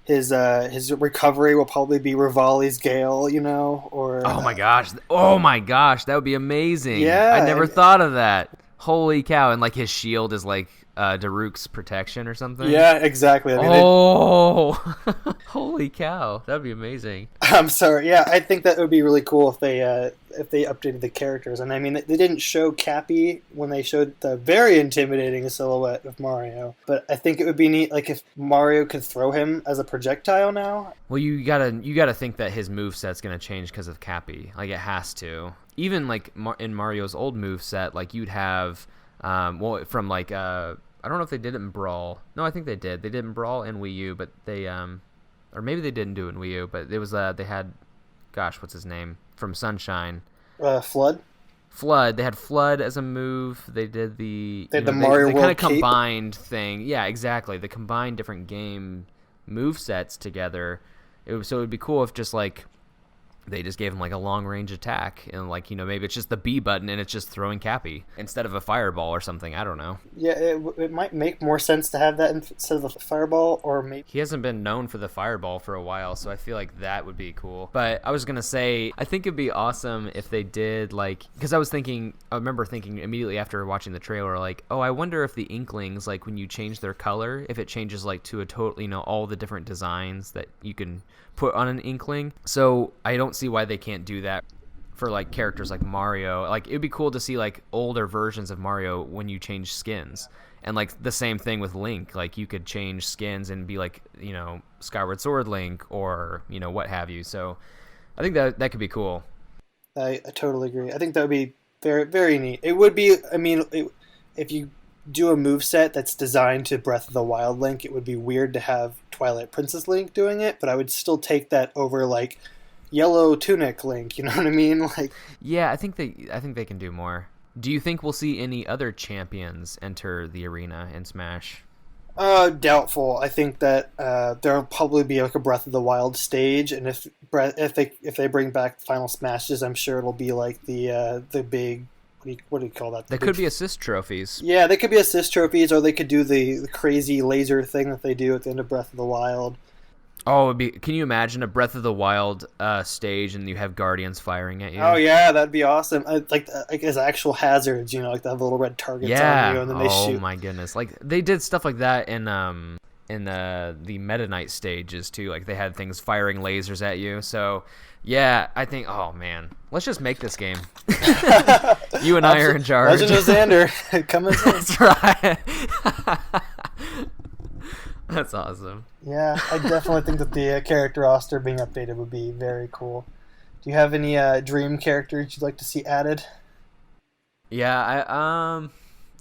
his recovery will probably be Rivali's Gale, or...
Oh my gosh, that would be amazing.
Yeah.
I never thought of that. Holy cow, and his shield is Daruk's protection or something?
Yeah, exactly. I
mean, holy cow, that'd be amazing.
I'm sorry. Yeah, I think that would be really cool if they updated the characters. And I mean, they didn't show Cappy when they showed the very intimidating silhouette of Mario. But I think it would be neat, if Mario could throw him as a projectile now.
Well, you gotta think that his moveset's gonna change because of Cappy. It has to. Even in Mario's old moveset, you'd have from I don't know if they did it in Brawl. No, I think they did. They did in Brawl and Wii U, but they or maybe they didn't do it in Wii U, but it was they had, gosh, what's his name from Sunshine?
Flood.
Flood. They had Flood as a move. They did the
Mario World
kind of
Cape
combined thing. Yeah, exactly. They combined different game move sets together. So it would be cool if just they just gave him a long range attack and maybe it's just the B button and it's just throwing Cappy instead of a fireball or something. I don't know.
Yeah, it might make more sense to have that instead of a fireball, or maybe
he hasn't been known for the fireball for a while, so I feel like that would be cool. But I was gonna say I think it'd be awesome if they did because I remember thinking immediately after watching the trailer I wonder if the Inklings when you change their color, if it changes to a total all the different designs that you can put on an Inkling. So I don't see why they can't do that for characters like Mario. It'd be cool to see older versions of Mario when you change skins, and the same thing with Link. You could change skins and be Skyward Sword Link or what have you. So I think that could be cool.
I totally agree. I think that would be very, very neat. It would be. I mean, if you do a moveset that's designed to Breath of the Wild Link, it would be weird to have Twilight Princess Link doing it, but I would still take that over like Yellow Tunic Link, you know what I mean? Like,
yeah, I think they can do more. Do you think we'll see any other champions enter the arena in Smash?
Doubtful. I think that there'll probably be like a Breath of the Wild stage, and if they bring back Final Smashes, I'm sure it'll be like the big, what do you call that?
They could be assist trophies.
Yeah, they could be assist trophies, or they could do the crazy laser thing that they do at the end of Breath of the Wild.
Oh, can you imagine a Breath of the Wild stage and you have Guardians firing at you?
Oh yeah, that'd be awesome. Like as actual hazards, you know, like they have little red targets on you and then they shoot.
Oh my goodness, like they did stuff like that in the Meta Knight stages too. Like they had things firing lasers at you. So yeah, I think. Oh man, let's just make this game. You and I are in charge.
Legend of Xander, coming soon.
That's right. That's awesome.
Yeah, I definitely think that the character roster being updated would be very cool. Do you have any dream characters you'd like to see added?
Yeah,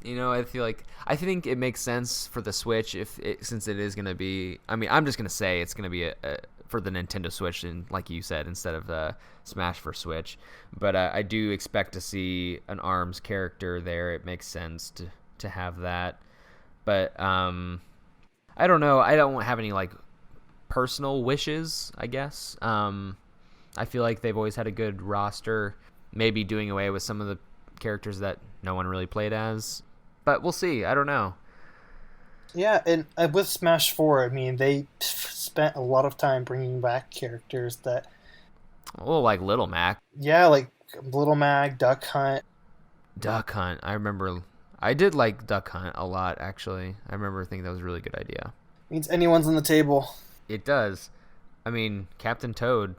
I think it makes sense for the Switch since it is going to be. I mean, I'm just going to say it's going to be for the Nintendo Switch, and like you said, instead of Smash for Switch. But I do expect to see an ARMS character there. It makes sense to have that. But I don't know. I don't have any like personal wishes, I guess. I feel like they've always had a good roster. Maybe doing away with some of the characters that no one really played as. But we'll see. I don't know.
Yeah, and with Smash 4, I mean, they spent a lot of time bringing back characters that...
Oh, like Little Mac.
Yeah, like Little Mac, Duck Hunt.
Duck Hunt. I remember... I did like Duck Hunt a lot, actually. I remember thinking that was a really good idea.
Means anyone's on the table.
It does. I mean, Captain Toad.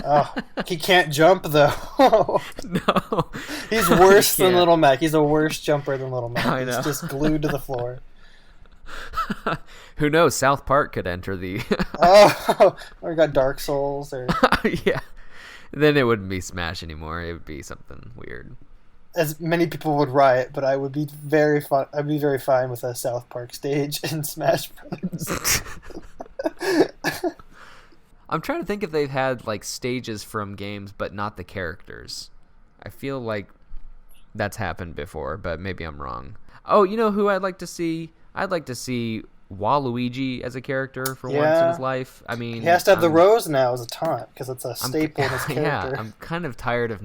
Oh, he can't jump, though.
No.
He's worse than Little Mac. He's a worse jumper than Little Mac.
I know.
He's just glued to the floor.
Who knows? South Park could enter the...
Or got Dark Souls. Or
yeah. Then it wouldn't be Smash anymore. It would be something weird.
As many people would riot, but I would be very fun. I'd be very fine with a South Park stage in Smash Bros.
I'm trying to think if they've had like stages from games, but not the characters. I feel like that's happened before, but maybe I'm wrong. Oh, you know who I'd like to see? I'd like to see Waluigi as a character for once in his life. I mean,
he has to have the rose now as a taunt because it's a staple in his character.
Yeah, I'm kind of tired of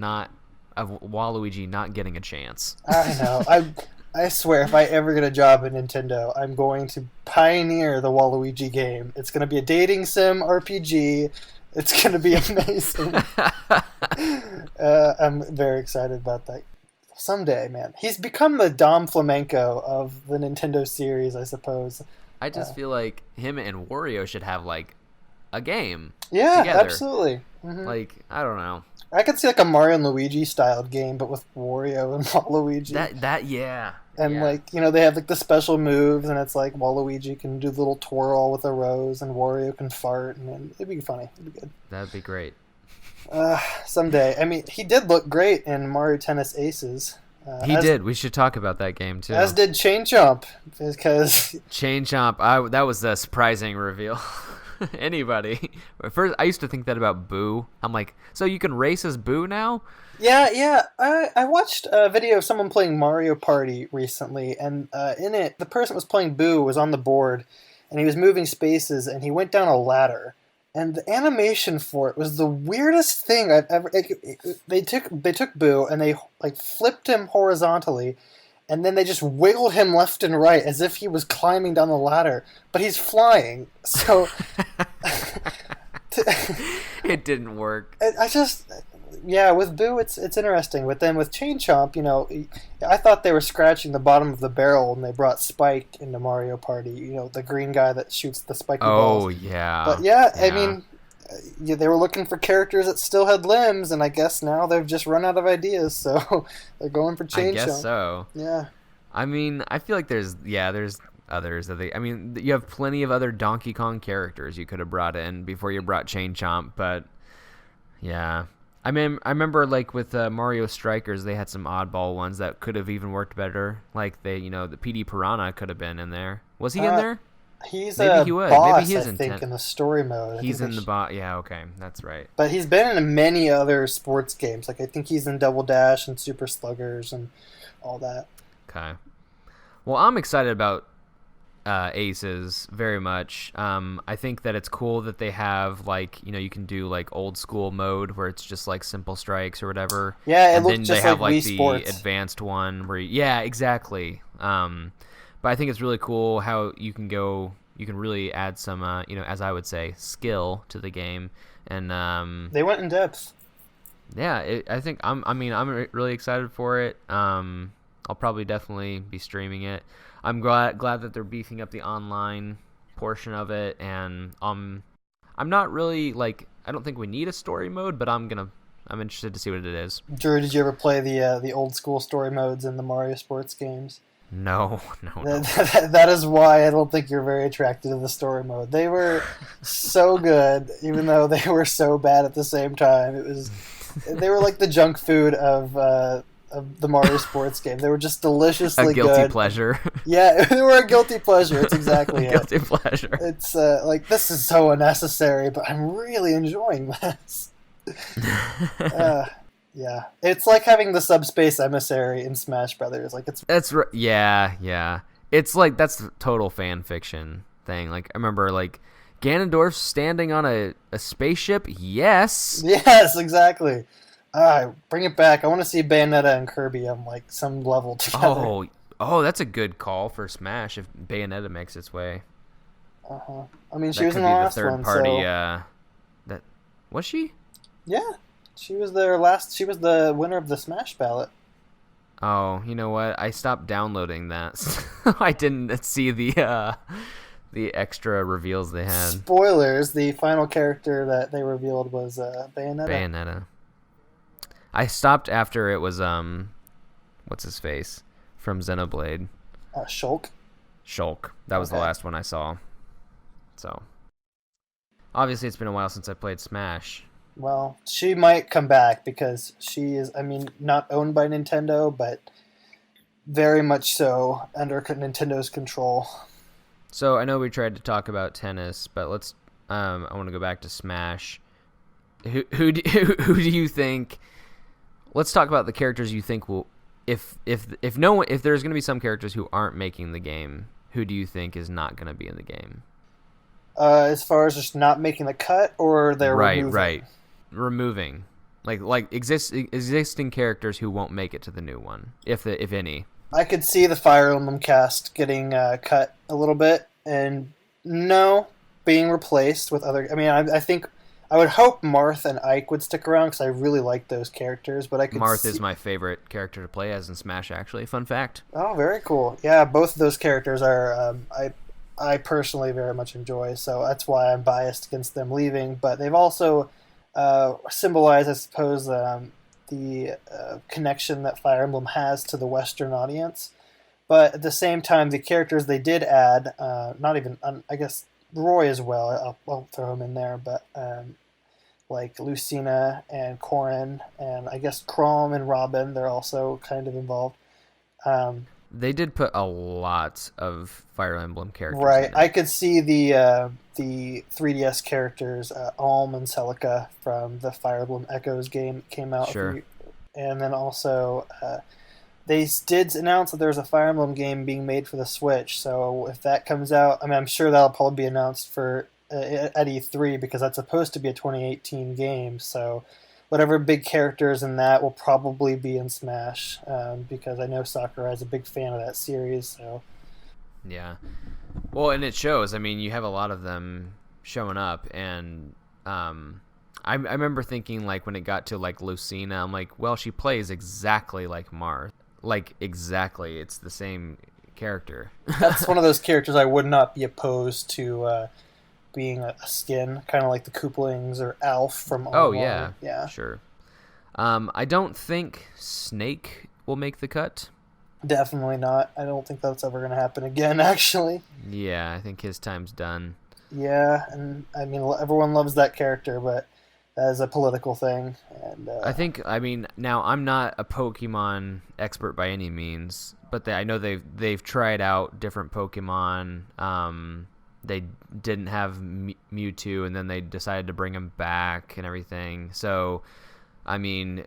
Waluigi not getting a chance.
I know. I swear, if I ever get a job at Nintendo, I'm going to pioneer the Waluigi game. It's going to be a dating sim RPG. It's going to be amazing. I'm very excited about that. Someday, man. He's become the Dom Flamenco of the Nintendo series, I suppose.
I just feel like him and Wario should have, like, a game
Yeah,
together.
Absolutely. Mm-hmm.
Like, I don't know.
I could see like a Mario and Luigi styled game, but with Wario and Waluigi.
Yeah.
And
yeah.
like, you know, they have like the special moves, and it's like Waluigi can do the little twirl with a rose, and Wario can fart, and it'd be funny. It'd be good.
That'd be great.
Someday. I mean, he did look great in Mario Tennis Aces.
He did. We should talk about that game too.
As did Chain Chomp, because
Chain Chomp. That was a surprising reveal. Anybody. At first, I used to think that about Boo. I'm like, so you can race as Boo now?
Yeah. I watched a video of someone playing Mario Party recently, and in it, the person that was playing Boo was on the board, and he was moving spaces, and he went down a ladder. And the animation for it was the weirdest thing I've ever... They took Boo, and they like flipped him horizontally, and then they just wiggled him left and right as if he was climbing down the ladder. But he's flying, so...
It didn't work.
I just... Yeah, with Boo, it's interesting. But then with Chain Chomp, you know, I thought they were scratching the bottom of the barrel when they brought Spike into Mario Party. You know, the green guy that shoots the spiky balls.
Oh, yeah.
But yeah, I mean... they were looking for characters that still had limbs, and I guess now they've just run out of ideas, so they're going for Chain Chomp.
I guess so.
Yeah.
I mean, I feel like there's others that you have plenty of other Donkey Kong characters you could have brought in before you brought Chain Chomp, but yeah. I mean, I remember like with Mario Strikers, they had some oddball ones that could have even worked better. Like the PD Piranha could have been in there. Was he in there?
He's
Maybe he would.
boss,
Maybe he is
I think, in the story mode.
He's in the boss. Yeah, okay, that's right.
But he's been in many other sports games. Like I think he's in Double Dash and Super Sluggers and all that.
Okay. Well, I'm excited about Aces very much. I think that it's cool that they have like you can do like old school mode where it's just like simple strikes or whatever.
Yeah, it
looks
just
they have
like Wii
the
Sports.
advanced one where yeah, exactly. But I think it's really cool how you can really add some as I would say skill to the game, and
they went in depth.
Yeah, I think I'm really excited for it. I'll probably definitely be streaming it. I'm glad that they're beefing up the online portion of it, and I'm not really like I don't think we need a story mode, but I'm interested to see what it is.
Drew, did you ever play the old school story modes in the Mario Sports games?
No.
That is why I don't think you're very attracted to the story mode. They were so good, even though they were so bad at the same time. They were like the junk food of the Mario Sports game. They were just deliciously good.
A guilty pleasure.
Yeah, they were a guilty pleasure. It's exactly it.
Guilty pleasure.
It's like, this is so unnecessary, but I'm really enjoying this. Yeah, it's like having the subspace emissary in Smash Brothers. Like
that's right. Yeah. It's like that's the total fan fiction thing. Like I remember like Ganondorf standing on a spaceship. Yes,
exactly. Bring it back. I want to see Bayonetta and Kirby on like some level together.
Oh, that's a good call for Smash if Bayonetta makes its way.
I mean, she was in the last one.
That could be the third party.
So...
That was she?
Yeah, she was there last. She was the winner of the Smash ballot.
Oh, you know what? I stopped downloading that. I didn't see the extra reveals they had.
Spoilers: the final character that they revealed was Bayonetta.
I stopped after it was what's his face from Xenoblade?
Shulk.
That was the last one I saw. So obviously it's been a while since I played Smash.
Well, she might come back because she is, I mean, not owned by Nintendo, but very much so under Nintendo's control.
So I know we tried to talk about tennis, but let's. I want to go back to Smash. Who do you think? Let's talk about the characters you think will. If there's going to be some characters who aren't making the game, who do you think is not going to be in the game?
As far as just not making the cut, or they're
removing, like existing characters who won't make it to the new one, if any.
I could see the Fire Emblem cast getting cut a little bit, and being replaced with other. I mean, I think I would hope Marth and Ike would stick around because I really like those characters. But Marth
is my favorite character to play as in Smash. Actually, fun fact.
Oh, very cool. Yeah, both of those characters are I personally very much enjoy. So that's why I'm biased against them leaving. But they've also symbolize, I suppose, the connection that Fire Emblem has to the Western audience. But at the same time, the characters they did add, I guess Roy as well, I'll throw him in there, but like Lucina and Corrin, and I guess Chrom and Robin, they're also kind of involved.
They did put a lot of Fire Emblem characters.
Right, I could see the 3DS characters, Alm and Celica from the Fire Emblem Echoes game came out.
Sure.
And then also, they did announce that there's a Fire Emblem game being made for the Switch. So if that comes out, I mean, I'm sure that'll probably be announced for at E3 because that's supposed to be a 2018 game. So whatever big characters in that will probably be in Smash because I know Sakurai is a big fan of that series. So
yeah. Well, and it shows. I mean, you have a lot of them showing up, and I remember thinking, like, when it got to, like, Lucina, I'm like, well, she plays exactly like Marth. Like, exactly. It's the same character.
That's one of those characters I would not be opposed to being a skin, kind of like the Koopalings or Alf from
Oh, yeah. Yeah. Sure. I don't think Snake will make the cut.
Definitely not. I don't think that's ever going to happen again, actually.
Yeah, I think his time's done.
Yeah, and I mean, everyone loves that character, but as a political thing. And
I mean, now I'm not a Pokemon expert by any means, but I know they've tried out different Pokemon. They didn't have Mewtwo, and then they decided to bring him back and everything. So, I mean,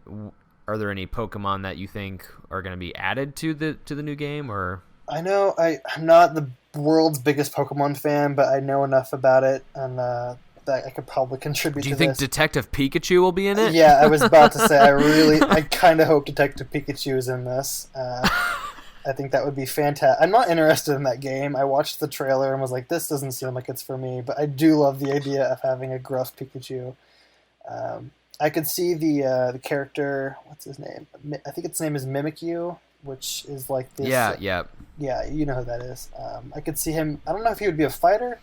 are there any Pokemon that you think are going to be added to the new game? Or
I know I'm not the world's biggest Pokemon fan, but I know enough about it, and that I could probably contribute to this.
Do you think Detective Pikachu will be in it?
Yeah, I was about to say, I kind of hope Detective Pikachu is in this. I think that would be fantastic. I'm not interested in that game. I watched the trailer and was like, this doesn't seem like it's for me, but I do love the idea of having a gruff Pikachu. I could see the character, what's his name? I think its name is Mimikyu, which is like this.
Yeah,
you know who that is. I could see him. I don't know if he would be a fighter,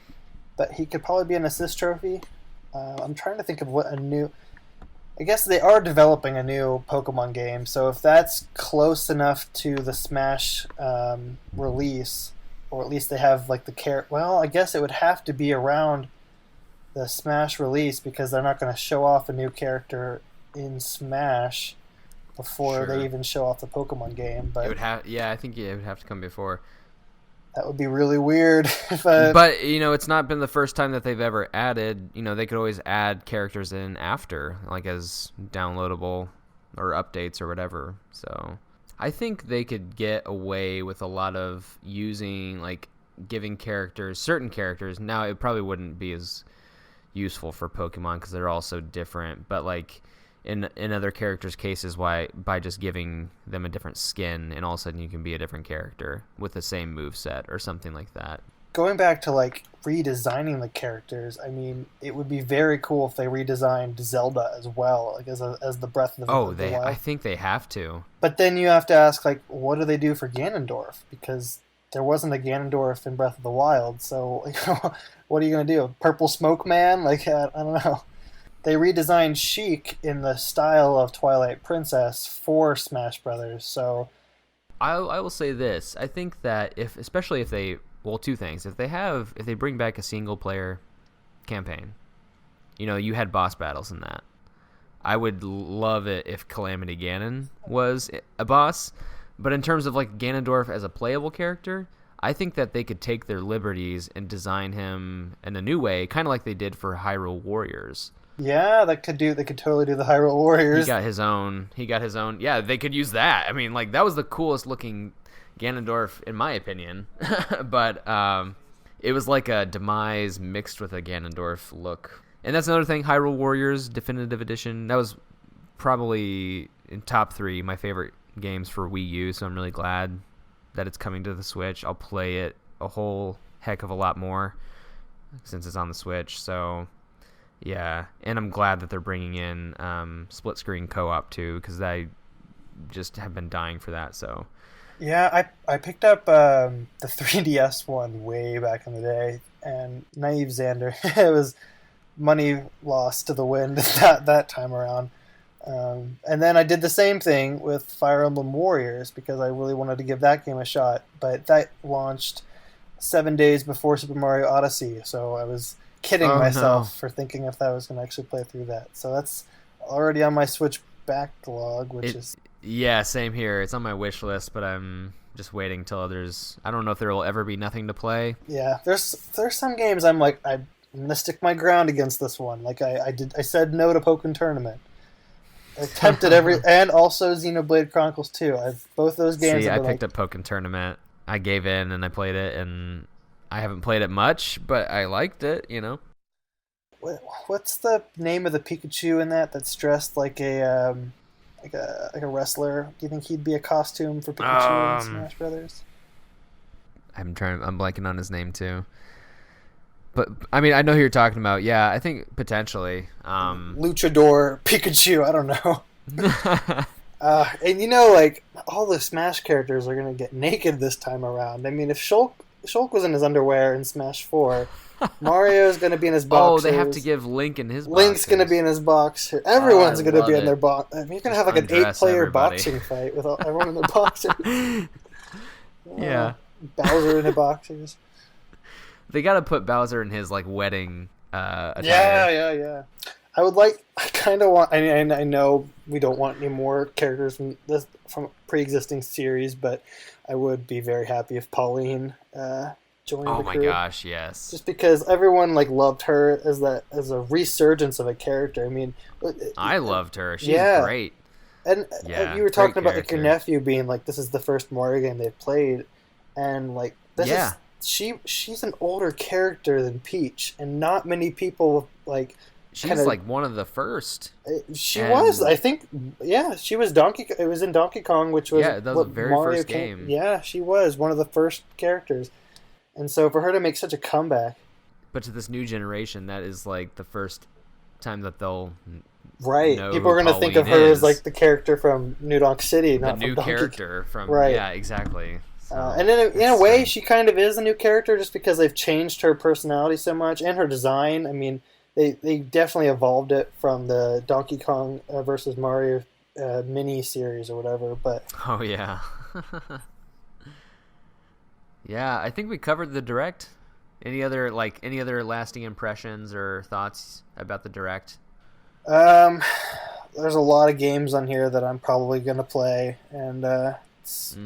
but he could probably be an assist trophy. I'm trying to think of what a new... I guess they are developing a new Pokemon game, so if that's close enough to the Smash release, or at least they have like the well, I guess it would have to be around the Smash release, because they're not going to show off a new character in Smash before they even show off the Pokemon game. But
it would have, I think it would have to come before.
That would be really weird.
But, it's not been the first time that they've ever added, they could always add characters in after, like as downloadable or updates or whatever. So I think they could get away with a lot of using, like, giving certain characters. Now, it probably wouldn't be as useful for Pokemon because they're all so different. But, like, in other characters' cases, by just giving them a different skin, and all of a sudden you can be a different character with the same moveset or something like that.
Going back to like redesigning the characters, I mean, it would be very cool if they redesigned Zelda as well, like as the Breath of the Wild.
I think they have to.
But then you have to ask, like, what do they do for Ganondorf? Because there wasn't a Ganondorf in Breath of the Wild, so what are you going to do? Purple Smoke Man? Like, I don't know. They redesigned Sheik in the style of Twilight Princess for Smash Brothers, so...
I will say this. I think that especially if they... Well, two things. If they bring back a single-player campaign, you had boss battles in that. I would love it if Calamity Ganon was a boss, but in terms of, like, Ganondorf as a playable character, I think that they could take their liberties and design him in a new way, kind of like they did for Hyrule Warriors.
Yeah, they could totally do the Hyrule Warriors.
He got his own. Yeah, they could use that. I mean, like, that was the coolest looking Ganondorf, in my opinion. But it was like a Demise mixed with a Ganondorf look. And that's another thing, Hyrule Warriors Definitive Edition. That was probably in top 3 my favorite games for Wii U, so I'm really glad that it's coming to the Switch. I'll play it a whole heck of a lot more since it's on the Switch, so... Yeah, and I'm glad that they're bringing in split-screen co-op, too, because I just have been dying for that, so...
Yeah, I picked up the 3DS one way back in the day, and Naive Xander, it was money lost to the wind that time around. And then I did the same thing with Fire Emblem Warriors, because I really wanted to give that game a shot, but that launched 7 days before Super Mario Odyssey, so I was... kidding myself for thinking if I was going to actually play through that. So that's already on my Switch backlog,
Yeah, same here. It's on my wish list, but I'm just waiting till I don't know if there will ever be nothing to play.
Yeah, there's some games I'm like, I'm going to stick my ground against this one. Like I said no to Pokken Tournament. I attempted and also Xenoblade Chronicles 2. Both those games.
See, I picked up Pokken Tournament. I gave in and I played it, and I haven't played it much, but I liked it,
What's the name of the Pikachu in that's dressed like a wrestler? Do you think he'd be a costume for Pikachu in Smash Brothers?
I'm blanking on his name too. But I mean, I know who you're talking about. Yeah, I think potentially.
Luchador Pikachu. I don't know. And like all the Smash characters are gonna get naked this time around. I mean, if Shulk was in his underwear in Smash 4. Mario's going to be in his boxers.
Oh, they have to give Link in his boxers.
Link's going to be in his boxers. Everyone's going to be in their box. I mean, you're going to have like an 8-player boxing fight with everyone in their boxers.
Yeah.
Bowser in his boxers.
They got to put Bowser in his, like, wedding attire.
Yeah. I kind of want. I know we don't want any more characters from pre-existing series, but I would be very happy if Pauline joined the crew.
Oh my gosh, yes.
Just because everyone loved her as a resurgence of a character. I mean,
I loved her. She's great.
And you were talking about your nephew being this is the first Mario game they've played, and this is she's an older character than Peach, and not many people
She's one of the first.
She was, I think, she was Donkey. It was in Donkey Kong, which was
that was the very
Mario
first game.
Yeah, she was one of the first characters, and so for her to make such a comeback.
But to this new generation, that is the first time that they'll know
people are going to think of her as the character from New Donk City, not
the new
from
character from yeah, exactly. So,
and in a way, she kind of is a new character just because they've changed her personality so much and her design. I mean. They definitely evolved it from the Donkey Kong versus Mario mini series or whatever, but
oh yeah, yeah. I think we covered the Direct. Any other lasting impressions or thoughts about the Direct?
There's a lot of games on here that I'm probably gonna play, and I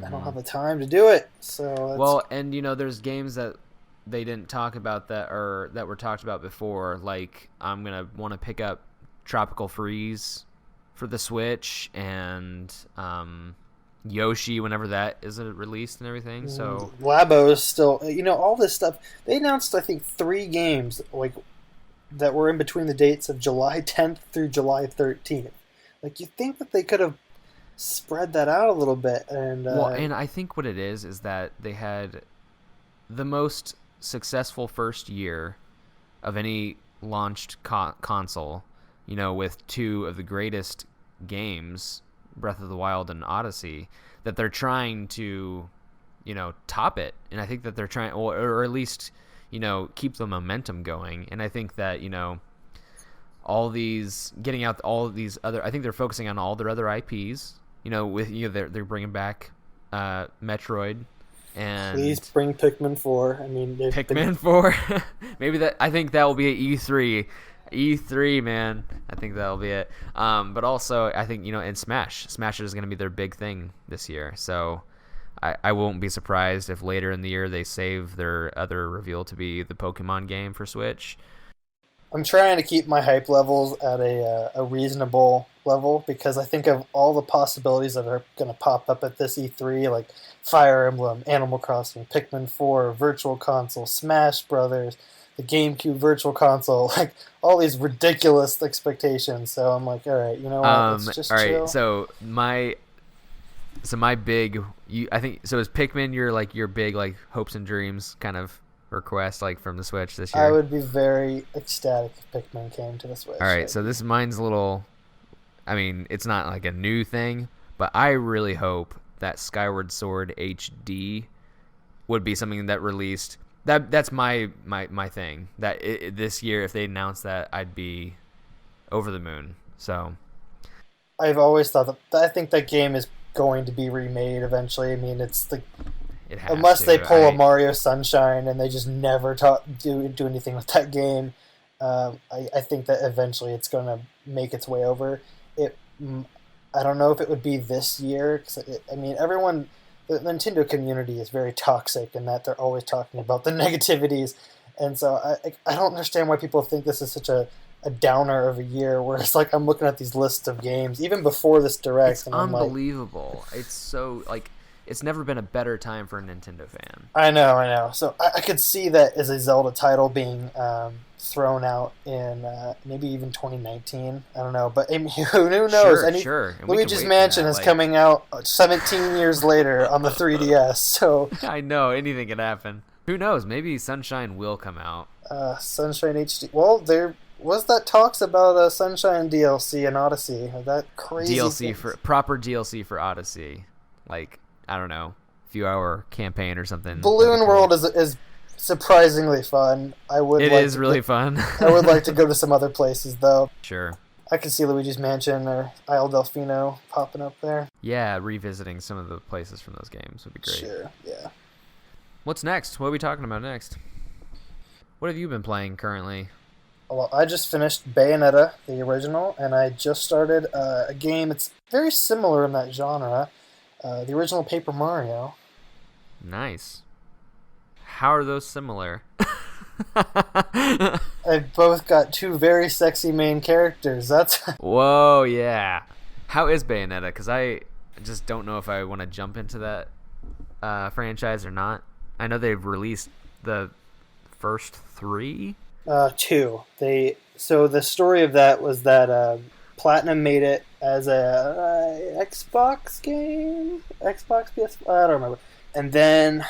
don't have the time to do it. So
and there's games that they didn't talk about that were talked about before. I'm gonna want to pick up Tropical Freeze for the Switch, and Yoshi whenever that is released and everything. So
Labo is still, all this stuff. They announced I think 3 games that were in between the dates of July 10th through July 13th. You think that they could have spread that out a little bit, and
and I think what it is that they had the most successful first year of any launched console, with 2 of the greatest games, Breath of the Wild and Odyssey, that they're trying to, top it. And I think that they're trying, or at least, keep the momentum going. And I think that, getting out all of these other, I think they're focusing on all their other IPs, they're bringing back Metroid. And
please bring Pikmin 4. I mean,
Pikmin 4. Maybe I think that will be at E3. E3, man. I think that'll be it. But also, I think and Smash is going to be their big thing this year. So I won't be surprised if later in the year they save their other reveal to be the Pokemon game for Switch.
I'm trying to keep my hype levels at a reasonable level because I think of all the possibilities that are going to pop up at this E3, like Fire Emblem, Animal Crossing, Pikmin 4, Virtual Console, Smash Brothers, the GameCube Virtual Console, all these ridiculous expectations. So I'm like, all right, you know what? Let's just
all right,
chill.
So my big, I think, so is Pikmin your big hopes and dreams kind of request from the Switch this year?
I would be very ecstatic if Pikmin came to the Switch.
All right, so mine's a little, I mean, it's not a new thing, but I really hope that Skyward Sword HD would be something that released. That's my thing. That this year, if they announced that, I'd be over the moon. So
I've always thought that I think that game is going to be remade eventually. I mean, unless they pull a Mario Sunshine and they just never do anything with that game, I think that eventually it's going to make its way over. I don't know if it would be this year, because everyone, the Nintendo community is very toxic in that they're always talking about the negativities, and so I don't understand why people think this is such a downer of a year, where it's I'm looking at these lists of games even before this Direct.
It's unbelievable. It's so it's never been a better time for a Nintendo fan.
I know. So I could see that as a Zelda title being thrown out in maybe even 2019. I don't know, but who knows?
Sure.
Luigi's Mansion is coming out 17 years later on the 3DS. So
I know anything can happen. Who knows? Maybe Sunshine will come out.
Sunshine HD. Well, there was that talks about a Sunshine DLC in Odyssey. That crazy
proper DLC for Odyssey, I don't know, few hour campaign or something.
Balloon World is surprisingly fun. It
is really fun.
I would like to go to some other places though.
Sure.
I could see Luigi's Mansion or Isle Delfino popping up there.
Yeah, revisiting some of the places from those games would be great.
Sure, yeah.
What's next? What are we talking about next? What have you been playing currently?
Well, I just finished Bayonetta, the original, and I just started a game. It's very similar in that genre. The original Paper Mario.
Nice. How are those similar?
I've both got two very sexy main characters. That's
Whoa, yeah. How is Bayonetta? Because I just don't know if I want to jump into that franchise or not. I know they've released the first 3.
2. So the story of that was that Platinum made it as a Xbox game, Xbox PS. I don't remember. And then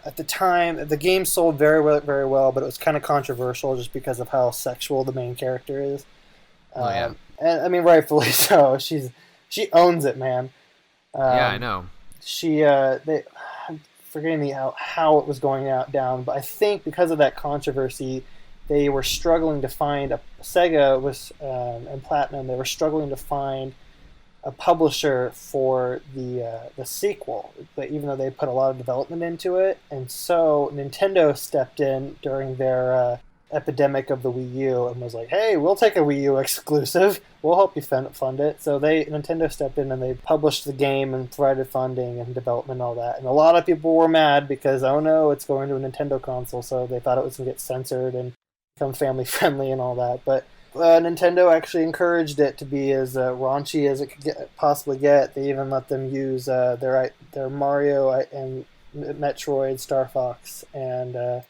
at the time, the game sold very well, but it was kind of controversial just because of how sexual the main character is.
Oh yeah.
And I mean, rightfully so. She owns it, man.
Yeah, I know.
I'm forgetting how it was going down, but I think because of that controversy, they were struggling to find Sega was and Platinum. They were struggling to find a publisher for the sequel, but even though they put a lot of development into it, and so Nintendo stepped in during their epidemic of the Wii U and was like, "Hey, we'll take a Wii U exclusive. We'll help you fund it." So Nintendo stepped in and they published the game and provided funding and development and all that. And a lot of people were mad because, oh no, it's going to a Nintendo console, so they thought it was going to get censored and become family friendly and all that. But Nintendo actually encouraged it to be as raunchy as it could possibly get. They even let them use their Mario and Metroid, Star Fox, and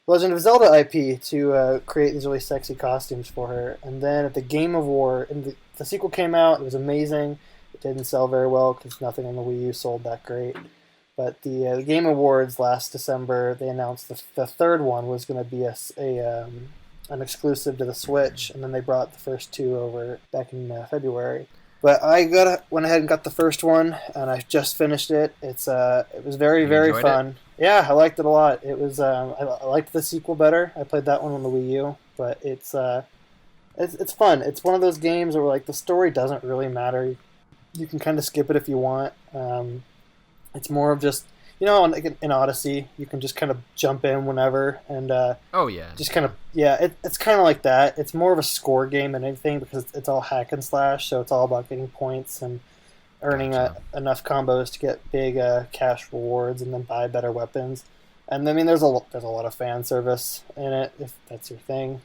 Legend of Zelda IP to create these really sexy costumes for her. And then at the Game Award, and the sequel came out. It was amazing. It didn't sell very well because nothing on the Wii U sold that great. But the Game Awards last December, they announced the third one was going to be an exclusive to the Switch, and then they brought the first 2 over back in February. But I went ahead and got the first one, and I just finished it. It was very fun. Yeah, I liked it a lot. It was I liked the sequel better. I played that one on the Wii U, but it's fun. It's one of those games where like the story doesn't really matter. You can kind of skip it if you want. It's more of just, in Odyssey, you can just kind of jump in whenever and
oh yeah,
just kind of it's kind of like that. It's more of a score game than anything because it's all hack and slash, so it's all about getting points and earning enough combos to get big cash rewards and then buy better weapons. And I mean, there's a lot of fan service in it if that's your thing.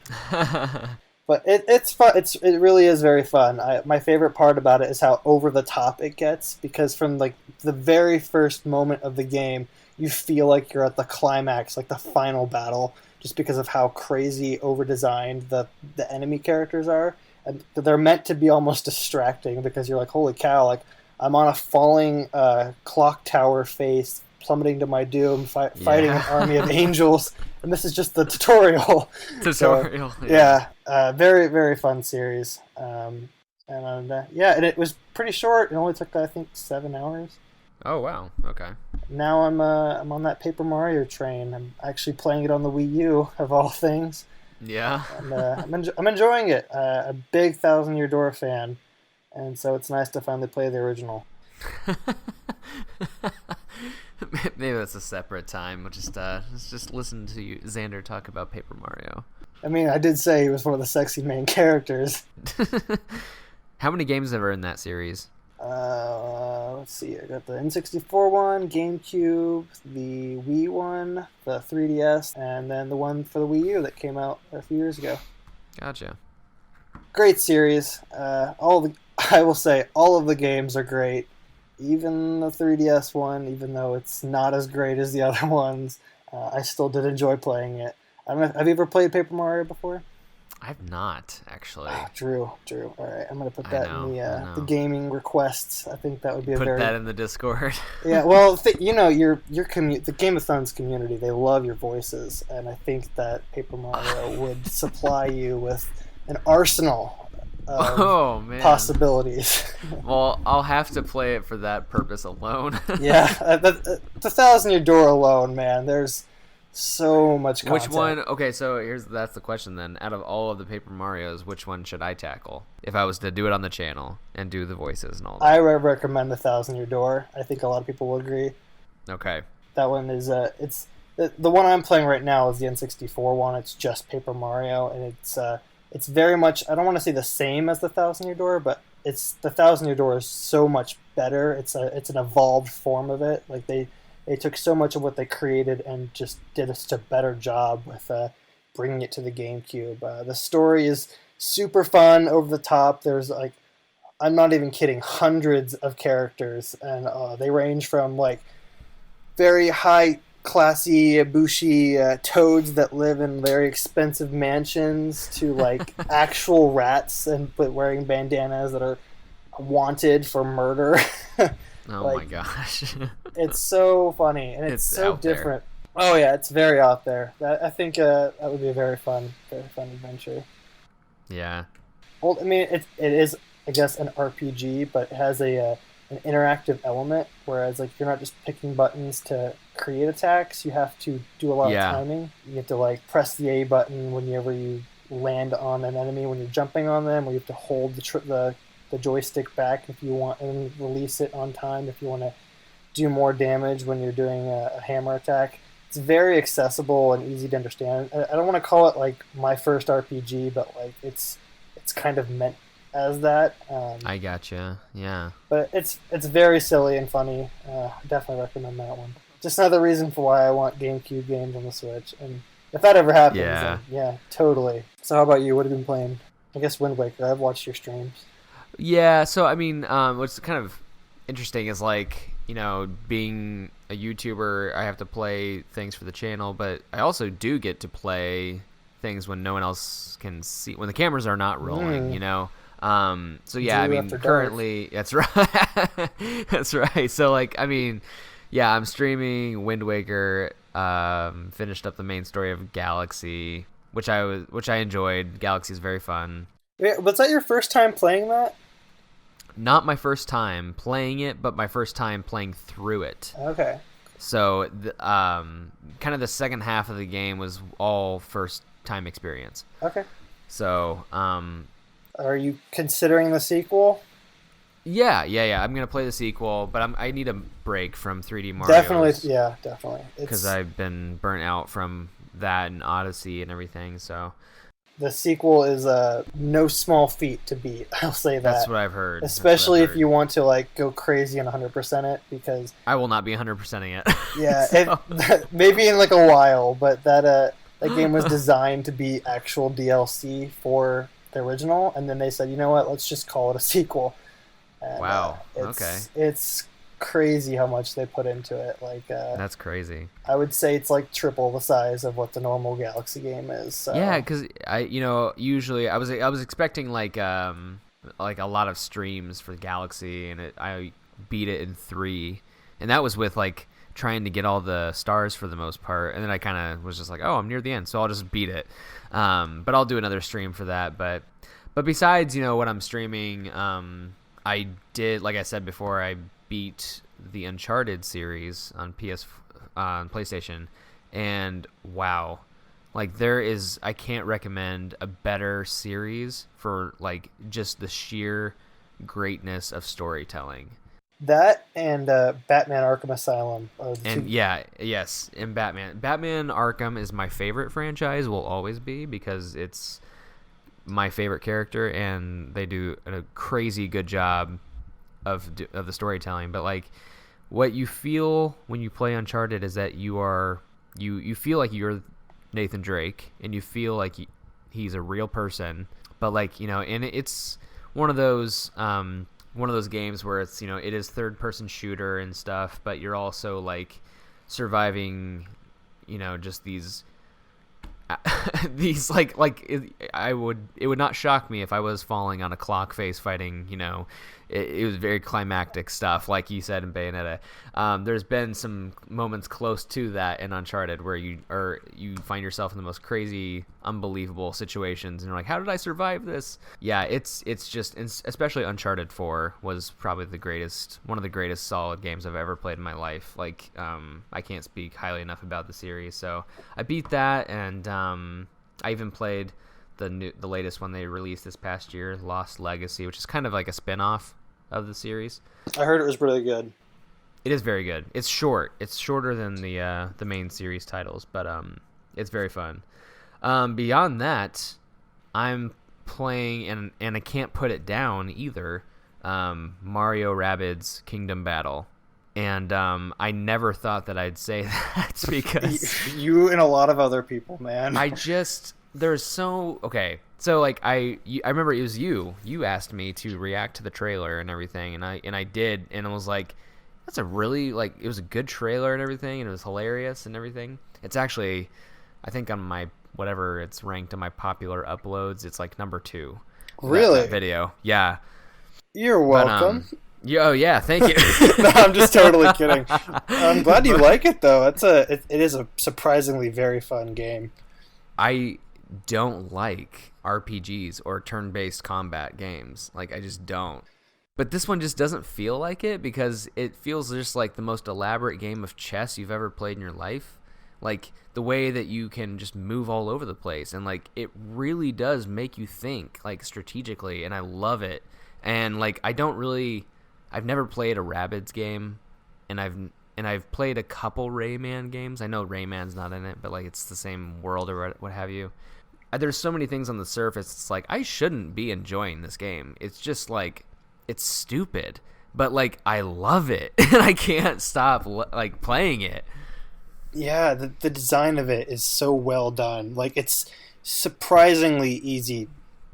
But it's fun. It really is very fun. My favorite part about it is how over the top it gets, because from like the very first moment of the game, you feel like you're at the climax, like the final battle, just because of how crazy over designed the enemy characters are, and they're meant to be almost distracting because you're like, holy cow, like I'm on a falling clock tower face, plummeting to my doom, fighting an army of angels, and this is just the tutorial.
So,
very, very fun series. And it was pretty short. It only took, I think, 7 hours.
Oh wow, okay.
Now I'm on that Paper Mario train. I'm actually playing it on the Wii U, of all things.
Yeah.
And I'm enjoying it. A big Thousand Year Door fan, and so it's nice to finally play the original.
Maybe that's a separate time. We'll just listen to Xander talk about Paper Mario.
I mean, I did say he was one of the sexy main characters.
How many games are in that series?
Let's see. I got the N64 one, GameCube, the Wii one, the 3DS, and then the one for the Wii U that came out a few years ago.
Gotcha.
Great series. I will say all of the games are great. Even the 3DS one, even though it's not as great as the other ones, I still did enjoy playing it. I don't know, have you ever played Paper Mario before?
I've not, actually.
Drew. All right, I'm going to put that in the gaming requests. I think that would be
put that in the Discord.
Yeah, well, your the Game of Thrones community, they love your voices, and I think that Paper Mario would supply you with an arsenal of possibilities.
Well, I'll have to play it for that purpose alone.
Yeah, the Thousand Year Door alone, man. There's so much content.
Which one? Okay, so that's the question then. Out of all of the Paper Marios, which one should I tackle if I was to do it on the channel and do the voices and all that?
I recommend the Thousand Year Door. I think a lot of people will agree.
Okay.
That one is it's the one I'm playing right now is the N64 one. It's just Paper Mario, and it's it's very much, I don't want to say the same as the Thousand Year Door, but it's the Thousand Year Door is so much better. It's an evolved form of it. Like they took so much of what they created and just did such a better job with bringing it to the GameCube. The story is super fun, over the top. There's like, I'm not even kidding, hundreds of characters, and they range from like very high classy bushi toads that live in very expensive mansions to like actual rats and wearing bandanas that are wanted for murder.
Oh
like,
my gosh.
It's so funny, and it's so different. Oh yeah, it's very out there. I think that would be a very fun adventure.
Yeah.
Well, I mean, it is, I guess, an RPG, but it has an interactive element. Whereas, like, you're not just picking buttons to create attacks. You have to do a lot of timing. You have to like press the A button whenever you land on an enemy when you're jumping on them, or you have to hold the joystick back if you want, and release it on time if you want to do more damage when you're doing a hammer attack. It's very accessible and easy to understand. I don't want to call it like my first RPG, but like it's kind of meant as that.
I gotcha. Yeah.
But it's very silly and funny. Definitely recommend that one. Just another reason for why I want GameCube games on the Switch. And if that ever happens, then yeah, totally. So how about you? What have you been playing? I guess Wind Waker. I've watched your streams.
Yeah, so I mean, what's kind of interesting is like, being a YouTuber, I have to play things for the channel, but I also do get to play things when no one else can see, when the cameras are not rolling, So yeah, I mean, currently, that's right. That's right. So like, I mean, yeah, I'm streaming Wind Waker, finished up the main story of Galaxy, which I enjoyed. Galaxy is very fun.
Was that your first time playing that?
Not my first time playing it, but my first time playing through it.
Okay.
So, kind of the second half of the game was all first time experience.
Okay.
So,
are you considering the sequel?
Yeah. I'm gonna play the sequel, but I need a break from 3D Mario.
Definitely. Because
I've been burnt out from that and Odyssey and everything. So.
The sequel is no small feat to beat. I'll say that.
That's what I've heard.
Especially if you want to like go crazy and 100% it, because
I will not be 100%ing it.
Yeah, so. Maybe in like a while, but that game was designed to be actual DLC for the original, and then they said, you know what, let's just call it a sequel. And,
wow. Okay.
It's crazy how much they put into it. Like
that's crazy.
I would say it's like triple the size of what the normal Galaxy game is. So.
Yeah, because usually I was expecting like a lot of streams for Galaxy, and I beat it in 3, and that was with like trying to get all the stars for the most part, and then I kind of was just like, oh, I'm near the end, so I'll just beat it. But I'll do another stream for that. But besides what I'm streaming, I did, like I said before, I beat the Uncharted series on PlayStation, and wow, like I can't recommend a better series for like just the sheer greatness of storytelling.
That and Batman Arkham Asylum.
And and Batman Arkham is my favorite franchise, will always be, because it's my favorite character, and they do a crazy good job of the storytelling. But like, what you feel when you play Uncharted is that you feel like you're Nathan Drake, and you feel like he's a real person. But like, and it's one of those games where it's it is third person shooter and stuff, but you're also like surviving just these it would not shock me if I was falling on a clock face fighting. It was very climactic stuff, like you said in Bayonetta. There's been some moments close to that in Uncharted where you find yourself in the most crazy, unbelievable situations, and you're like, how did I survive this? Yeah, it's just, especially Uncharted 4 was probably one of the greatest solid games I've ever played in my life. Like, I can't speak highly enough about the series. So I beat that, and I even played the latest one they released this past year, Lost Legacy, which is kind of like a spin-off of the series.
I heard it was really good.
It is very good. It's short. It's shorter than the main series titles, but it's very fun. Beyond that, I'm playing, and I can't put it down either, Mario Rabbids Kingdom Battle. And I never thought that I'd say that because
you and a lot of other people, man.
There's so okay. So like I remember it was you asked me to react to the trailer and everything, and I did, and I was like, that's a really, like, it was a good trailer and everything, and it was hilarious and everything. It's actually, I think on my whatever it's ranked on my popular uploads, it's like number 2.
Really?
That video, yeah.
You're welcome.
Oh yeah, thank you.
No, I'm just totally kidding. I'm glad you like it though. It is a surprisingly very fun game.
I don't like RPGs or turn-based combat games. Like, I just don't. But this one just doesn't feel like it because it feels just like the most elaborate game of chess you've ever played in your life. Like, the way that you can just move all over the place, and like it really does make you think like strategically, and I love it. And like I've never played a Rabbids game, and I've played a couple Rayman games. I know Rayman's not in it, but like it's the same world or what have you. There's so many things on the surface. It's like I shouldn't be enjoying this game. It's just like it's stupid, but like I love it, and I can't stop like playing it.
Yeah, the design of it is so well done. Like it's surprisingly easy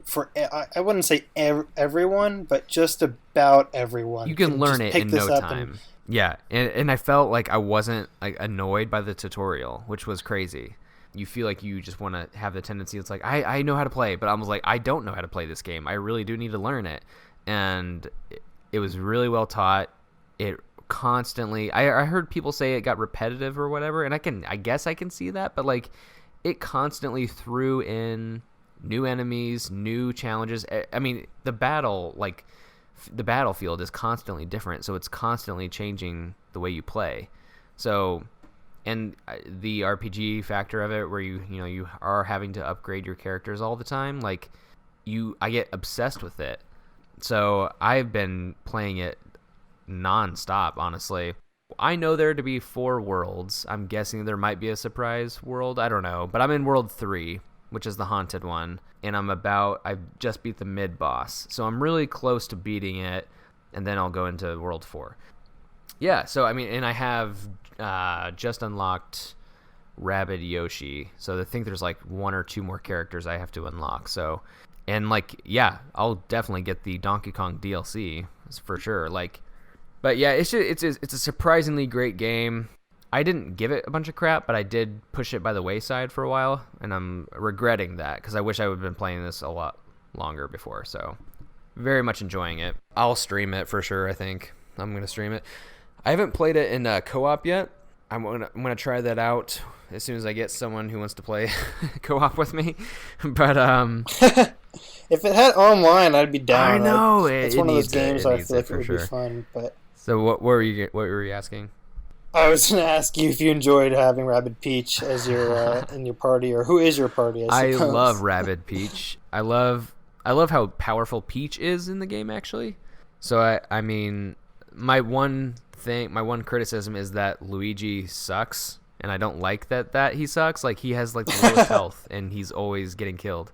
for I wouldn't say everyone, but just about everyone.
You can learn it in no time. Yeah, and I felt like I wasn't like annoyed by the tutorial, which was crazy. You feel like you just want to have the tendency. It's like I know how to play, but I was like I don't know how to play this game. I really do need to learn it, and it was really well taught. It constantly. I heard people say it got repetitive or whatever, and I guess I can see that, but like it constantly threw in new enemies, new challenges. I mean, the battlefield is constantly different, so it's constantly changing the way you play. So, and the RPG factor of it, where you are having to upgrade your characters all the time, like I get obsessed with it. So I've been playing it non-stop, honestly. I know there to be 4 worlds. I'm guessing there might be a surprise world. I don't know, but I'm in world 3, which is the haunted one, and I've just beat the mid-boss, so I'm really close to beating it, and then I'll go into World 4. Yeah, so, I mean, and I have just unlocked Rabbid Yoshi, so I think there's, like, 1 or 2 more characters I have to unlock, so, and, like, yeah, I'll definitely get the Donkey Kong DLC, for sure, like, but, yeah, it's a surprisingly great game. I didn't give it a bunch of crap, but I did push it by the wayside for a while, and I'm regretting that because I wish I would have been playing this a lot longer before. So, very much enjoying it. I'll stream it for sure. I think I'm gonna stream it. I haven't played it in co-op yet. I'm gonna try that out as soon as I get someone who wants to play co-op with me. But
if it had online, I'd be down.
I know
it's one of those games I feel like it would be fun. But
so what were you asking?
I was going to ask you if you enjoyed having Rabbid Peach as your in your party, or who is your party. I
love Rabbid Peach. I love how powerful Peach is in the game, actually. So I mean, my one criticism is that Luigi sucks, and I don't like that he sucks. Like he has like the lowest health, and he's always getting killed.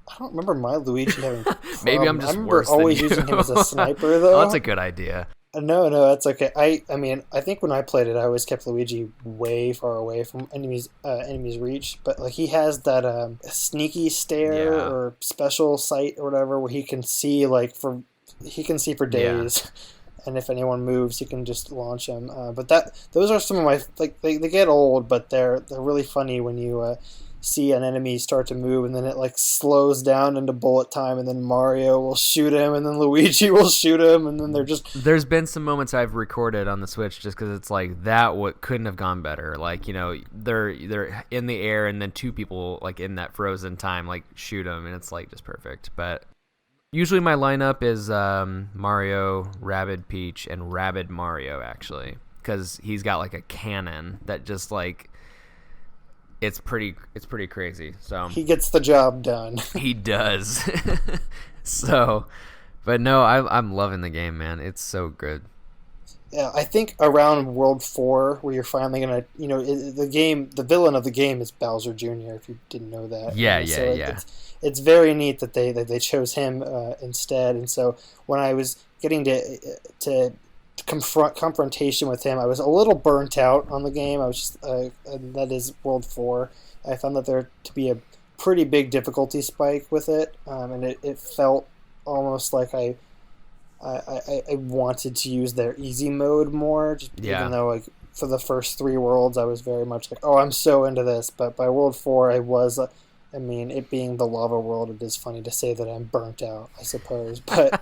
I don't remember my Luigi having.
Maybe I'm just worse than you. I remember
always using him as a sniper, though.
Oh, that's a good idea.
No, that's okay. I mean, I think when I played it, I always kept Luigi way far away from enemies' reach. But like he has that sneaky stare or special sight or whatever, where he can see for days, and if anyone moves, he can just launch him. But those are some of my they get old, but they're really funny when you see an enemy start to move, and then it like slows down into bullet time, and then Mario will shoot him, and then Luigi will shoot him, and then
There's been some moments I've recorded on the Switch just because it's like that couldn't have gone better. Like they're in the air, and then 2 people like in that frozen time like shoot them, and it's like just perfect. But usually my lineup is Mario, Rabbid Peach, and Rabbid Mario actually, because he's got like a cannon that just like. It's pretty crazy. So
he gets the job done.
He does. So, but no, I'm loving the game, man. It's so good.
Yeah, I think around World 4, where you're finally gonna, the villain of the game is Bowser Jr. If you didn't know that.
Yeah.
It's very neat that they chose him instead. And so when I was getting to confrontation with him, I was a little burnt out on the game. I was just and that is World 4. I found that there to be a pretty big difficulty spike with it, and it felt almost like I wanted to use their easy mode more, even though like for the first 3 worlds I was very much like, oh, I'm so into this. But by World 4 I was, it being the lava world, it is funny to say that I'm burnt out, I suppose. But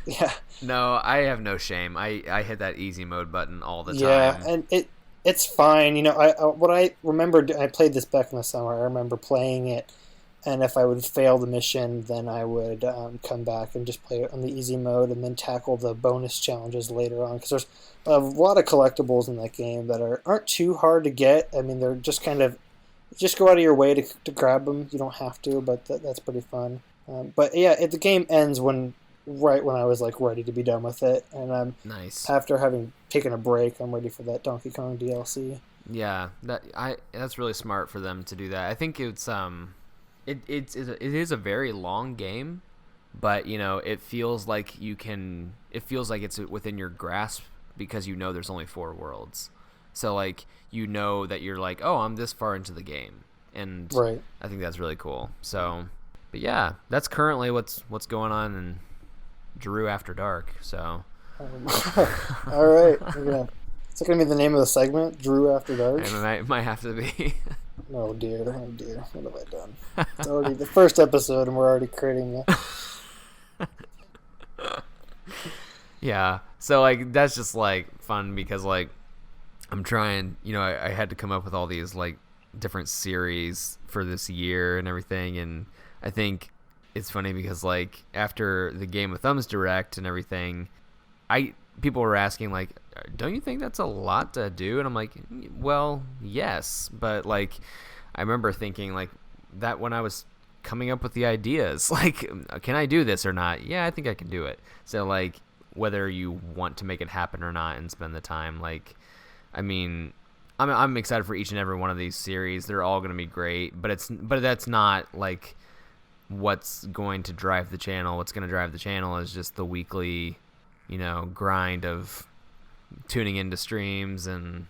yeah.
No, I have no shame. I hit that easy mode button all the time.
Yeah, and it's fine. What I remember, I played this back in the summer. I remember playing it. And if I would fail the mission, then I would come back and just play it on the easy mode and then tackle the bonus challenges later on. Because there's a lot of collectibles in that game that aren't too hard to get. I mean, they're just kind of... Just go out of your way to grab them. You don't have to, but that's pretty fun. But yeah, the game ends right when I was like ready to be done with it. And
nice.
After having taken a break, I'm ready for that Donkey Kong DLC.
Yeah, that's really smart for them to do that. I think it's... It is a very long game, but it feels like it's within your grasp because there's only 4 worlds. So like that you're like, oh, I'm this far into the game, and
right.
I think that's really cool. So, but yeah, that's currently what's going on in Drew After Dark. So,
all right, is that gonna be the name of the segment, Drew After Dark?
It might have to be.
Oh dear, what have I done? It's already the first episode and we're already creating it.
Yeah, so like that's just like fun because like I'm trying, I had to come up with all these like different series for this year and everything, and I think it's funny because like after the Game of Thumbs Direct and everything, people were asking like, don't you think that's a lot to do? And I'm like, well, yes, but like I remember thinking like that when I was coming up with the ideas, like, can I do this or not? Yeah, I think I can do it. So like whether you want to make it happen or not and spend the time, like, I'm excited for each and every one of these series. They're all going to be great, but that's not like what's going to drive the channel. What's going to drive the channel is just the weekly grind of tuning into streams, and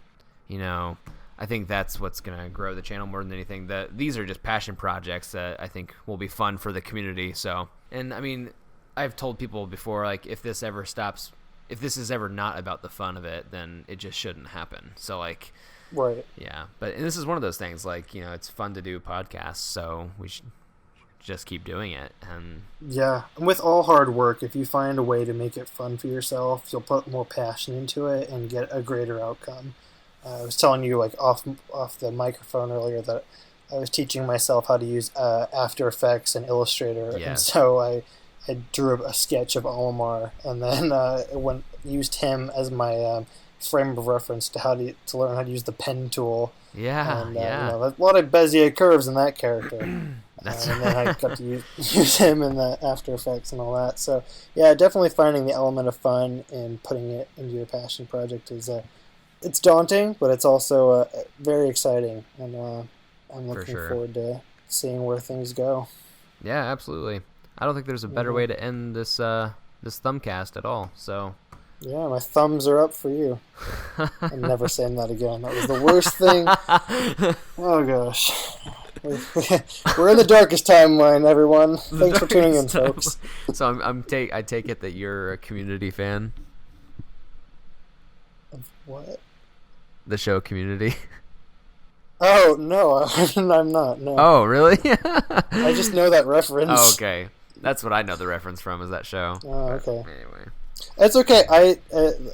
I think that's what's gonna grow the channel more than anything. These are just passion projects that I think will be fun for the community. So, and I've told people before, like, if this is ever not about the fun of it, then it just shouldn't happen. So like,
right,
yeah, and this is one of those things, like, it's fun to do podcasts, so we should just keep doing it. And
yeah, and with all hard work, if you find a way to make it fun for yourself, you'll put more passion into it and get a greater outcome. I was telling you like off the microphone earlier that I was teaching myself how to use After Effects and Illustrator,
yes.
And so I drew a sketch of Olimar, and then used him as my frame of reference to learn how to use the pen tool.
Yeah,
and,
yeah.
A lot of Bezier curves in that character. And
Right.
then I got to use him in the After Effects and all that. So yeah, definitely finding the element of fun and putting it into your passion project is it's daunting, but it's also very exciting, and I'm looking forward to seeing where things go.
Yeah, absolutely. I don't think there's a better way to end this Thumbcast at all. So
yeah, my thumbs are up for you. I'm never saying that again. That was the worst thing. Oh gosh. We're in the darkest timeline, everyone. Thanks for tuning in, folks.
So I take it that you're a Community fan.
Of what?
The show Community.
Oh no, I'm not. No.
Oh really?
I just know that reference.
Oh, okay, that's what I know the reference from, is that show.
Oh, okay.
But anyway,
it's okay. I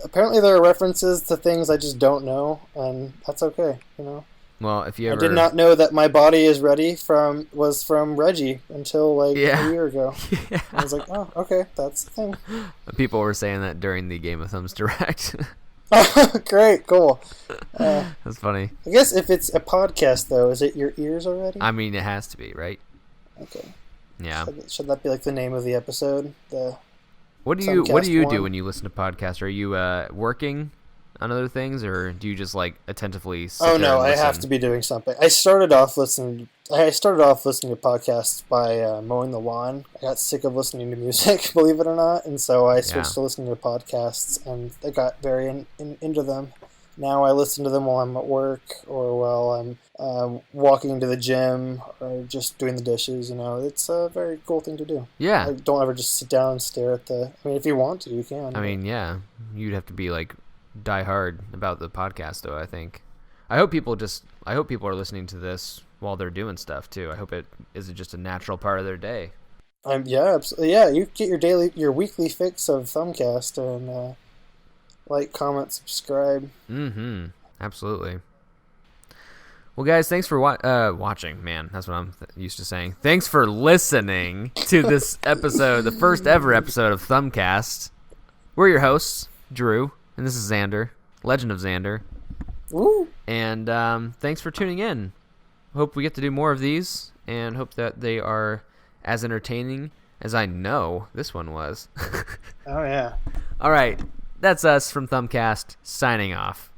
apparently there are references to things I just don't know, and that's okay.
Well, if you ever...
I did not know that My Body Is Ready was from Reggie until like a year ago. Yeah. I was like, oh, okay, that's the thing.
People were saying that during the Game of Thumbs Direct.
Great, cool.
That's funny.
I guess if it's a podcast, though, is it your ears already?
It has to be, right?
Okay.
Yeah.
Should that be like the name of the episode?
What do you do when you listen to podcasts? Are you working on other things, or do you just like attentively sit there and listen?
I have to be doing something. I started off listening to podcasts by mowing the lawn. I got sick of listening to music, believe it or not, and so I switched to listening to podcasts, and I got very into them. Now I listen to them while I'm at work or while I'm walking to the gym or just doing the dishes. It's a very cool thing to do.
Yeah.
Like, don't ever just sit down and stare at if you want to, you can.
I mean, yeah. You'd have to be like die hard about the podcast, though, I think. I hope people are listening to this while they're doing stuff, too. I hope it is just a natural part of their day.
Yeah, absolutely. Yeah, you get your weekly fix of Thumbcast and... like, comment, subscribe.
Mm-hmm. Absolutely. Well, guys, thanks for watching. Man, that's what I'm used to saying. Thanks for listening to this episode, the first ever episode of Thumbcast. We're your hosts, Drew, and this is Xander, Legend of Xander.
Woo!
And thanks for tuning in. Hope we get to do more of these, and hope that they are as entertaining as I know this one was.
Oh, yeah.
All right. That's us from Thumbcast, signing off.